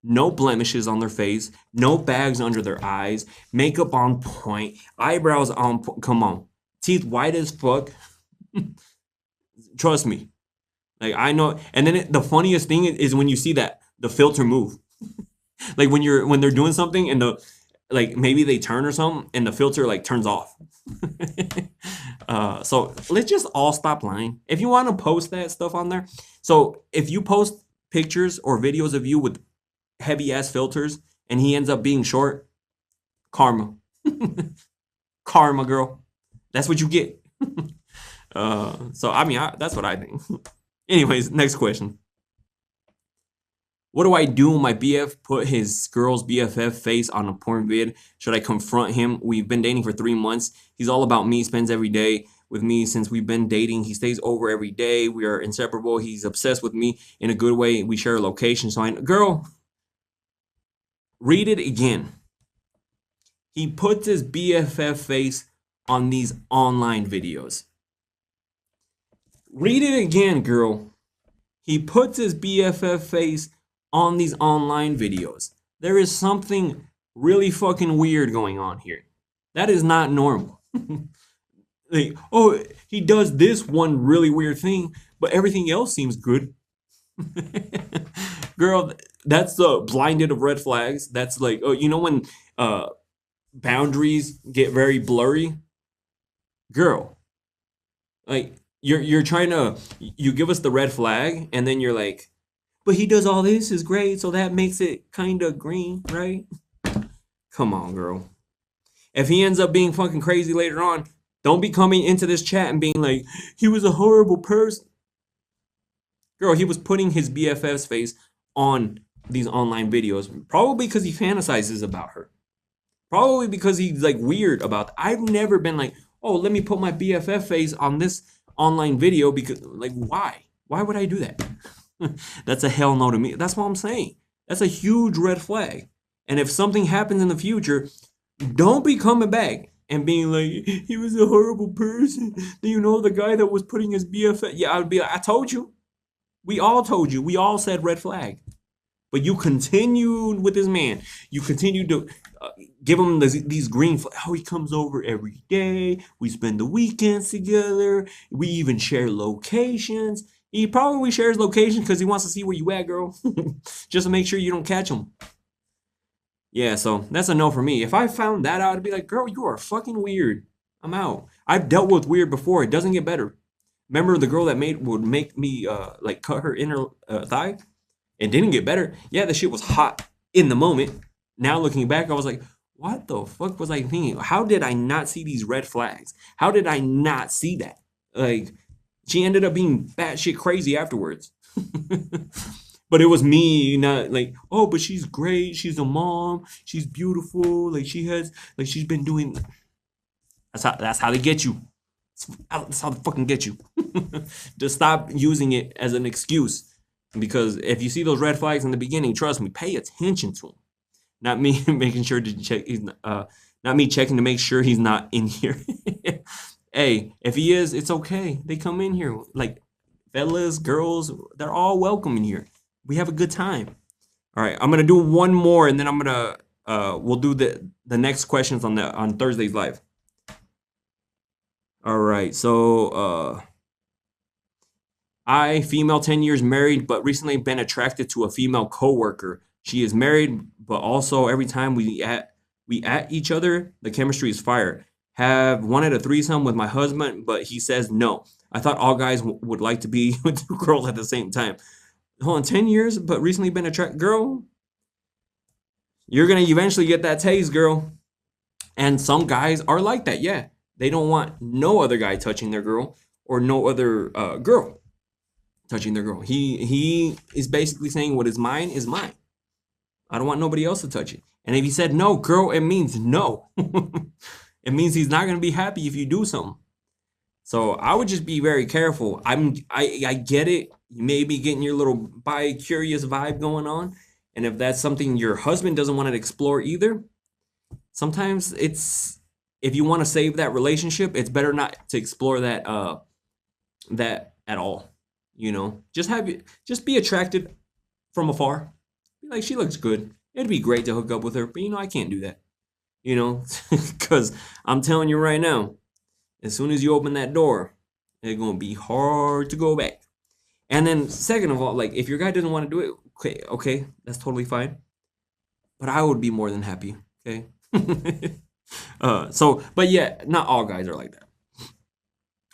no blemishes on their face, no bags under their eyes, makeup on point, eyebrows on point. Come on, teeth white as fuck. Trust me. Like I know, and then the funniest thing is when you see that the filter move. Like when they're doing something and like maybe they turn or something and the filter like turns off. So let's just all stop lying. If you want to post that stuff on there, so if you post pictures or videos of you with heavy ass filters and he ends up being short, karma, karma, girl. That's what you get. So I mean, that's what I think. Anyways, next question. What do I do when my BF put his girl's BFF face on a porn vid? Should I confront him? We've been dating for 3 months. He's all about me, spends every day with me since we've been dating. He stays over every day. We are inseparable. He's obsessed with me in a good way. We share a location. So girl, read it again. He puts his BFF face on these online videos. Read it again, girl. He puts his BFF face on these online videos. There is something really fucking weird going on here. That is not normal. Like, oh, he does this one really weird thing, but everything else seems good. Girl, that's the blinded of red flags. That's like, oh, when boundaries get very blurry? Girl, like, you're trying to, you give us the red flag and then you're like, but he does all this is great, so that makes it kind of green, right? Come on, girl. If he ends up being fucking crazy later on, don't be coming into this chat and being like, he was a horrible person. Girl, he was putting his BFF's face on these online videos, probably because he fantasizes about her. Probably because he's like weird about I've never been like, oh, let me put my BFF face on this online video because, like, why? Why would I do that? That's a hell no to me. That's what I'm saying. That's a huge red flag. And if something happens in the future, don't be coming back and being like, he was a horrible person. Do you know the guy that was putting his BFF? Yeah, I would be like, I told you. We all told you. We all said red flag. But you continued with this man. You continued to give him these green flags. Oh, he comes over every day. We spend the weekends together. We even share locations. He probably shares locations because he wants to see where you at, girl. Just to make sure you don't catch him. Yeah, so that's a no for me. If I found that out, I'd be like, girl, you are fucking weird. I'm out. I've dealt with weird before. It doesn't get better. Remember the girl that would make me like cut her inner thigh? It didn't get better. Yeah, the shit was hot in the moment. Now looking back, I was like, what the fuck was I thinking? How did I not see these red flags? How did I not see that? Like, she ended up being batshit crazy afterwards. But it was me, not like, oh, but she's great. She's a mom. She's beautiful. Like, she's been doing. That's how they get you. That's how they fucking get you. Just stop using it as an excuse. Because if you see those red flags in the beginning, trust me, pay attention to them. Not me making sure to check. Not me checking to make sure he's not in here. Hey, if he is, it's okay. They come in here. Like, fellas, girls, they're all welcome in here. We have a good time. All right, I'm gonna do one more, and then I'm gonna we'll do the next questions on Thursday's live. All right, so I, female, 10 years married, but recently been attracted to a female coworker. She is married, but also every time we at each other, the chemistry is fire. Have wanted a threesome with my husband, but he says no. I thought all guys would like to be with two girls at the same time. Hold on, 10 years, but recently been attracted. Girl, you're gonna eventually get that taste, girl. And some guys are like that, yeah. They don't want no other guy touching their girl or no other girl touching their girl. He is basically saying what is mine is mine. I don't want nobody else to touch it. And if he said no, girl, it means no. It means he's not gonna be happy if you do something. So I would just be very careful. I get it. You may be getting your little bi-curious vibe going on. And if that's something your husband doesn't want to explore either, sometimes it's if you want to save that relationship, it's better not to explore that at all. Just be attracted from afar. Be like, she looks good. It'd be great to hook up with her, but I can't do that. Because I'm telling you right now, as soon as you open that door, it's gonna be hard to go back. And then second of all, like if your guy doesn't want to do it, okay, that's totally fine. But I would be more than happy. Okay. But yeah, not all guys are like that.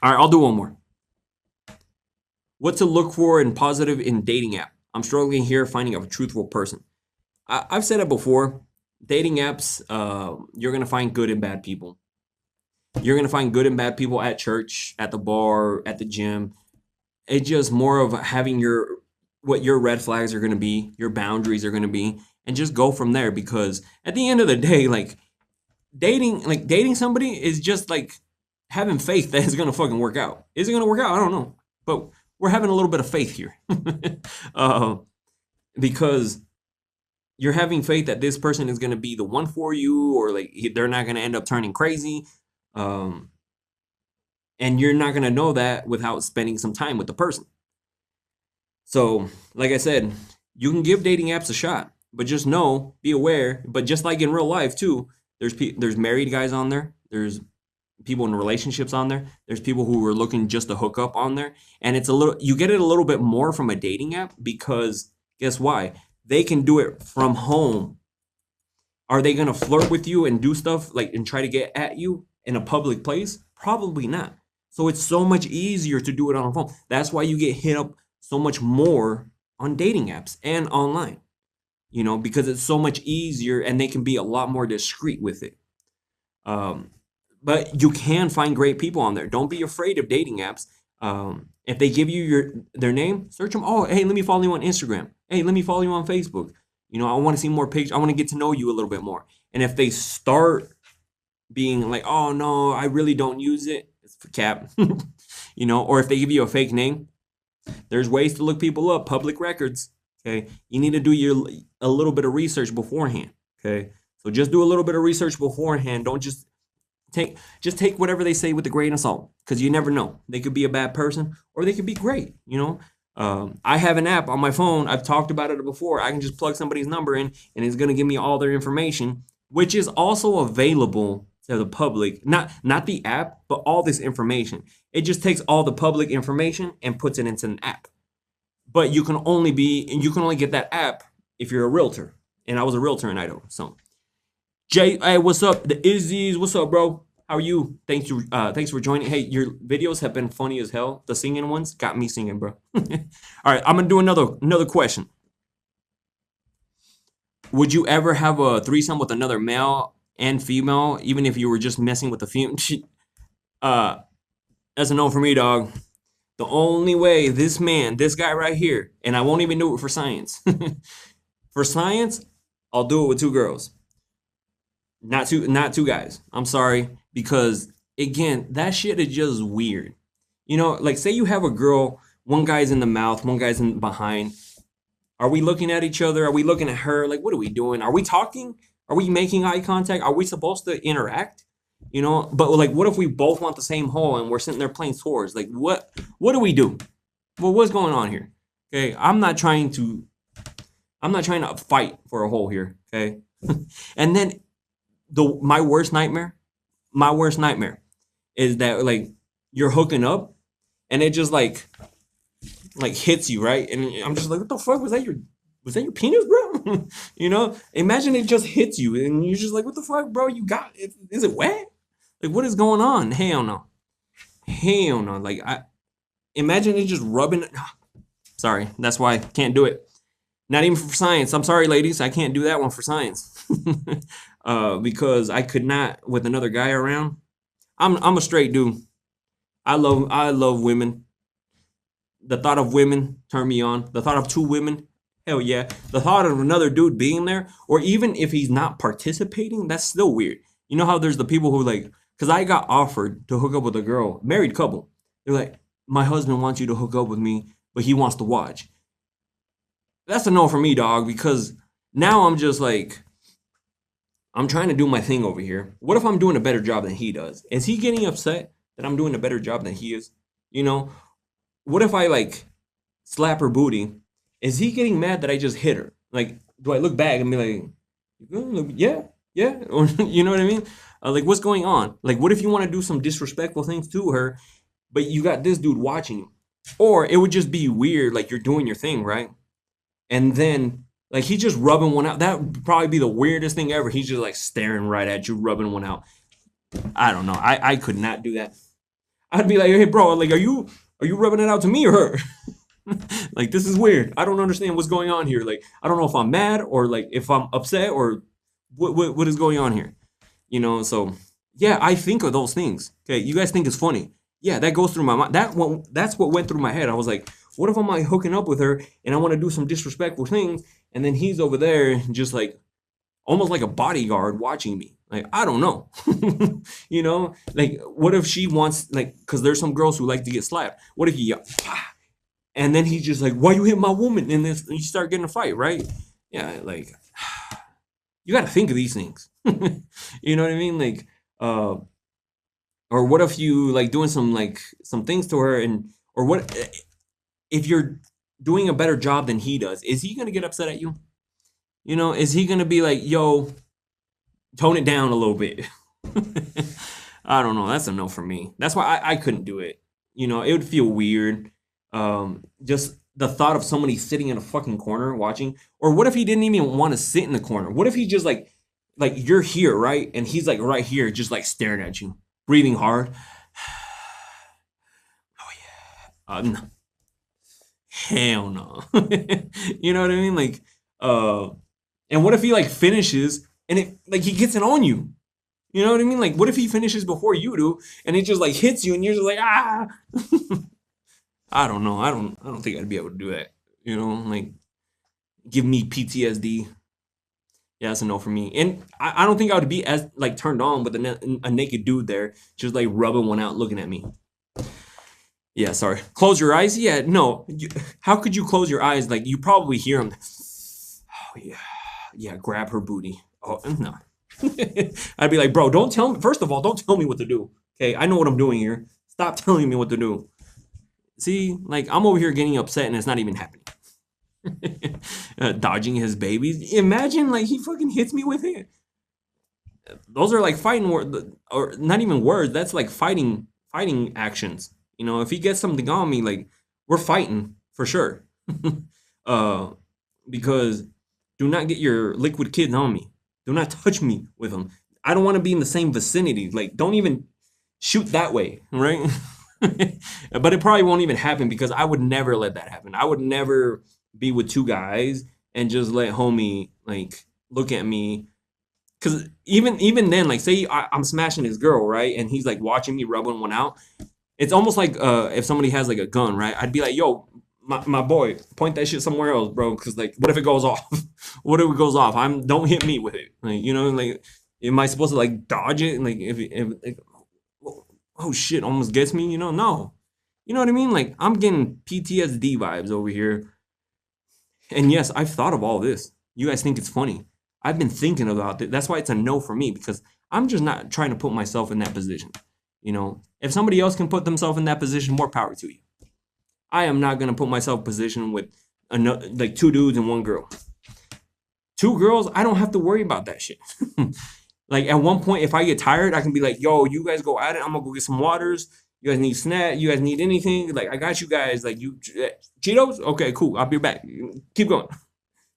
All right, I'll do one more. What to look for in positive in dating app? I'm struggling here finding a truthful person. I've said it before. Dating apps, you're gonna find good and bad people. You're gonna find good and bad people at church, at the bar, at the gym. It's just more of having what your red flags are gonna be, your boundaries are gonna be, and just go from there. Because at the end of the day, like dating somebody is just like having faith that it's gonna fucking work out. Is it gonna work out? I don't know, but we're having a little bit of faith here, because you're having faith that this person is gonna be the one for you, or like they're not gonna end up turning crazy. And you're not going to know that without spending some time with the person. So, like I said, you can give dating apps a shot, but just know, be aware. But just like in real life too, there's married guys on there. There's people in relationships on there. There's people who are looking just to hook up on there. And you get it a little bit more from a dating app because guess why? They can do it from home. Are they going to flirt with you and do stuff like and try to get at you in a public place? Probably not. So it's so much easier to do it on a phone. That's why you get hit up so much more on dating apps and online, because it's so much easier and they can be a lot more discreet with it. But you can find great people on there. Don't be afraid of dating apps. If they give you their name, search them. Oh, hey, let me follow you on Instagram. Hey, let me follow you on Facebook. I want to see more pictures. I want to get to know you a little bit more. And if they start being like, oh no, I really don't use it, it's for cap. Or if they give you a fake name, there's ways to look people up, public records. Okay. You need to do a little bit of research beforehand. Okay. So just do a little bit of research beforehand. Don't just take whatever they say with a grain of salt, because you never know. They could be a bad person or they could be great. I have an app on my phone. I've talked about it before. I can just plug somebody's number in and it's going to give me all their information, which is also available to the public. Not the app, but all this information. It just takes all the public information and puts it into an app. But you can only get that app if you're a realtor. And I was a realtor in Idaho. So Jay, hey, what's up? The Izzies, what's up, bro? How are you? Thanks for joining. Hey, your videos have been funny as hell. The singing ones got me singing, bro. All right, I'm gonna do another question. Would you ever have a threesome with another male and female, even if you were just messing with the female? That's a no for me, dog. The only way this guy right here, and I won't even do it for science. For science, I'll do it with two girls. Not two guys. I'm sorry. Because again, that shit is just weird. Like say you have a girl, one guy's in the mouth, one guy's in behind. Are we looking at each other? Are we looking at her? Like, what are we doing? Are we talking? Are we making eye contact? Are we supposed to interact? You know, but like, what if we both want the same hole and we're sitting there playing swords? Like, what do we do? Well, what's going on here? Okay, I'm not trying to fight for a hole here. Okay, and then my worst nightmare is that like you're hooking up and it just like hits you, right? And I'm just like, what the fuck was that your penis, bro? You know, imagine it just hits you and you're just like, what the fuck, bro? Is it wet? Like, what is going on? Hell no, hell no. Like, I imagine it just rubbing. Sorry, that's why I can't do it. Not even for science. I'm sorry, ladies, I can't do that one for science. Because I could not with another guy around. I'm a straight dude. I love women. The thought of women turn me on. The thought of two women, hell yeah. The thought of another dude being there, or even if he's not participating, that's still weird. You know how there's the people who like, because I got offered to hook up with a girl, married couple. They're like, my husband wants you to hook up with me, but he wants to watch. That's a no for me, dog, because now I'm just like, I'm trying to do my thing over here. What if I'm doing a better job than he does? Is he getting upset that I'm doing a better job than he is? You know, what if I like slap her booty? Is he getting mad that I just hit her? Like, do I look back and be like, yeah, yeah, or you know what I mean? Like, what's going on? Like, what if you want to do some disrespectful things to her, but you got this dude watching you? Or it would just be weird, like you're doing your thing, right? And then like he's just rubbing one out. That would probably be the weirdest thing ever. He's just like staring right at you, rubbing one out. I don't know. I could not do that. I'd be like, hey, bro, like, are you rubbing it out to me or her? Like, this is weird. I don't understand what's going on here. Like, I don't know if I'm mad or like if I'm upset or what is going on here. You know, so yeah, I think of those things. Okay, you guys think it's funny. Yeah, that goes through my mind. That's what went through my head. I was like, what if I'm like hooking up with her and I want to do some disrespectful things, and then he's over there just like almost like a bodyguard watching me. Like, I don't know. You know, like what if she wants like because there's some girls who like to get slapped. What if you and then he's just like, why you hit my woman? And then you start getting a fight, right? Yeah, like you got to think of these things. You know what I mean? Like, or what if you like doing some things to her, and or what if you're doing a better job than he does? Is he gonna get upset at you? You know, is he gonna be like, yo, tone it down a little bit? I don't know. That's a no for me. That's why I couldn't do it. You know, it would feel weird. Just the thought of somebody sitting in a fucking corner watching. Or what if he didn't even want to sit in the corner? What if he just like you're here, right? And he's like right here, just like staring at you, breathing hard. Oh yeah. No. Hell no. You know what I mean? Like, and what if he like finishes and it like he gets it on you? You know what I mean? Like, what if he finishes before you do and it just like hits you and you're just like, ah? I don't know. I don't think I'd be able to do that. You know, like give me PTSD. Yeah, that's a no for me. And I don't think I would be as like turned on with a naked dude there, just like rubbing one out, looking at me. Yeah, sorry. Close your eyes. Yeah, no. How could you close your eyes? Like you probably hear him. Oh yeah, yeah. Grab her booty. Oh no. I'd be like, bro, don't tell me. First of all, don't tell me what to do. Okay, I know what I'm doing here. Stop telling me what to do. See, like I'm over here getting upset and it's not even happening. Dodging his babies. Imagine like he fucking hits me with it. Those are like fighting words, or not even words. That's like fighting actions. You know, if he gets something on me, like we're fighting for sure. uh, because do not get your liquid kids on me. Do not touch me with them. I don't want to be in the same vicinity. Like, don't even shoot that way, right? But it probably won't even happen because I would never let that happen. I would never be with two guys and just let homie like look at me. Cause even then, like say I'm smashing his girl, right? And he's like watching me rubbing one out. It's almost like if somebody has like a gun, right? I'd be like, yo, my boy, point that shit somewhere else, bro. Cause like, what if it goes off? What if it goes off? Don't hit me with it. Like, you know, like, am I supposed to like dodge it? And like, if like, oh shit, almost gets me, you know? No. You know what I mean? Like, I'm getting PTSD vibes over here. And yes, I've thought of all this. You guys think it's funny. I've been thinking about it. That's why it's a no for me because I'm just not trying to put myself in that position. You know, if somebody else can put themselves in that position, more power to you. I am not gonna put myself in a position with like two dudes and one girl. Two girls, I don't have to worry about that shit. Like at one point, if I get tired, I can be like, "Yo, you guys go at it. I'm gonna go get some waters. You guys need snack. You guys need anything? Like I got you guys. Like you Cheetos? Okay, cool. I'll be back. Keep going."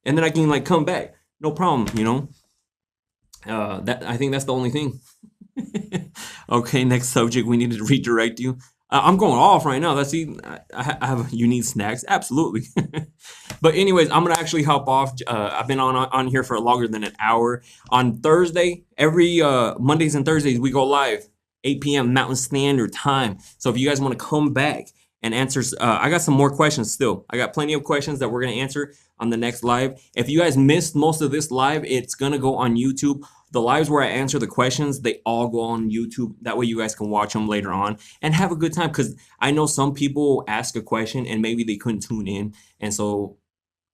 And then I can like come back, no problem. You know, that I think that's the only thing. Okay, next subject. We need to redirect you. I'm going off right now. Let's see. I have. You need snacks? Absolutely. But anyways, I'm gonna actually hop off. I've been on here for longer than an hour. On Thursday, every Mondays and Thursdays, we go live 8 p.m. Mountain Standard Time. So if you guys want to come back and answer, I got some more questions still. I got plenty of questions that we're gonna answer on the next live. If you guys missed most of this live, it's gonna go on YouTube. The lives where I answer the questions, they all go on YouTube. That way you guys can watch them later on and have a good time. Because I know some people ask a question and maybe they couldn't tune in. And so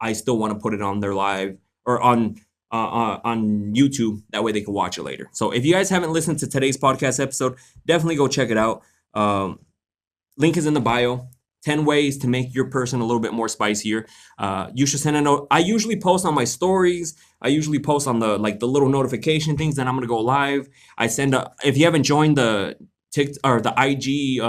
I still want to put it on their live or on YouTube. That way they can watch it later. So if you guys haven't listened to today's podcast episode, definitely go check it out. Link is in the bio. 10 ways to make your person a little bit more spicier. You should send a note. I usually post on my stories. I usually post on the little notification things that I'm gonna go live. I send if you haven't joined the or the IG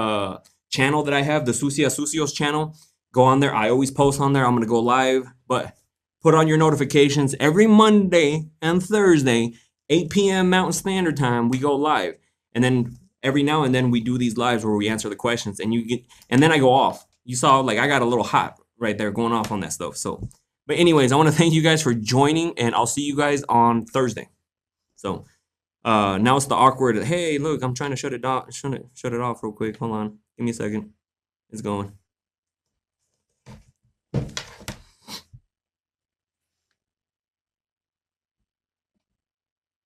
channel that I have, the Sucios channel, go on there. I always post on there. I'm gonna go live, but put on your notifications every Monday and Thursday, 8 p.m. Mountain Standard Time. We go live, and then every now and then we do these lives where we answer the questions and then I go off. You saw like I got a little hot right there going off on that stuff. So, but anyways, I want to thank you guys for joining and I'll see you guys on Thursday. So, now it's the awkward, hey, look, I'm trying to shut it off real quick. Hold on. Give me a second. It's going.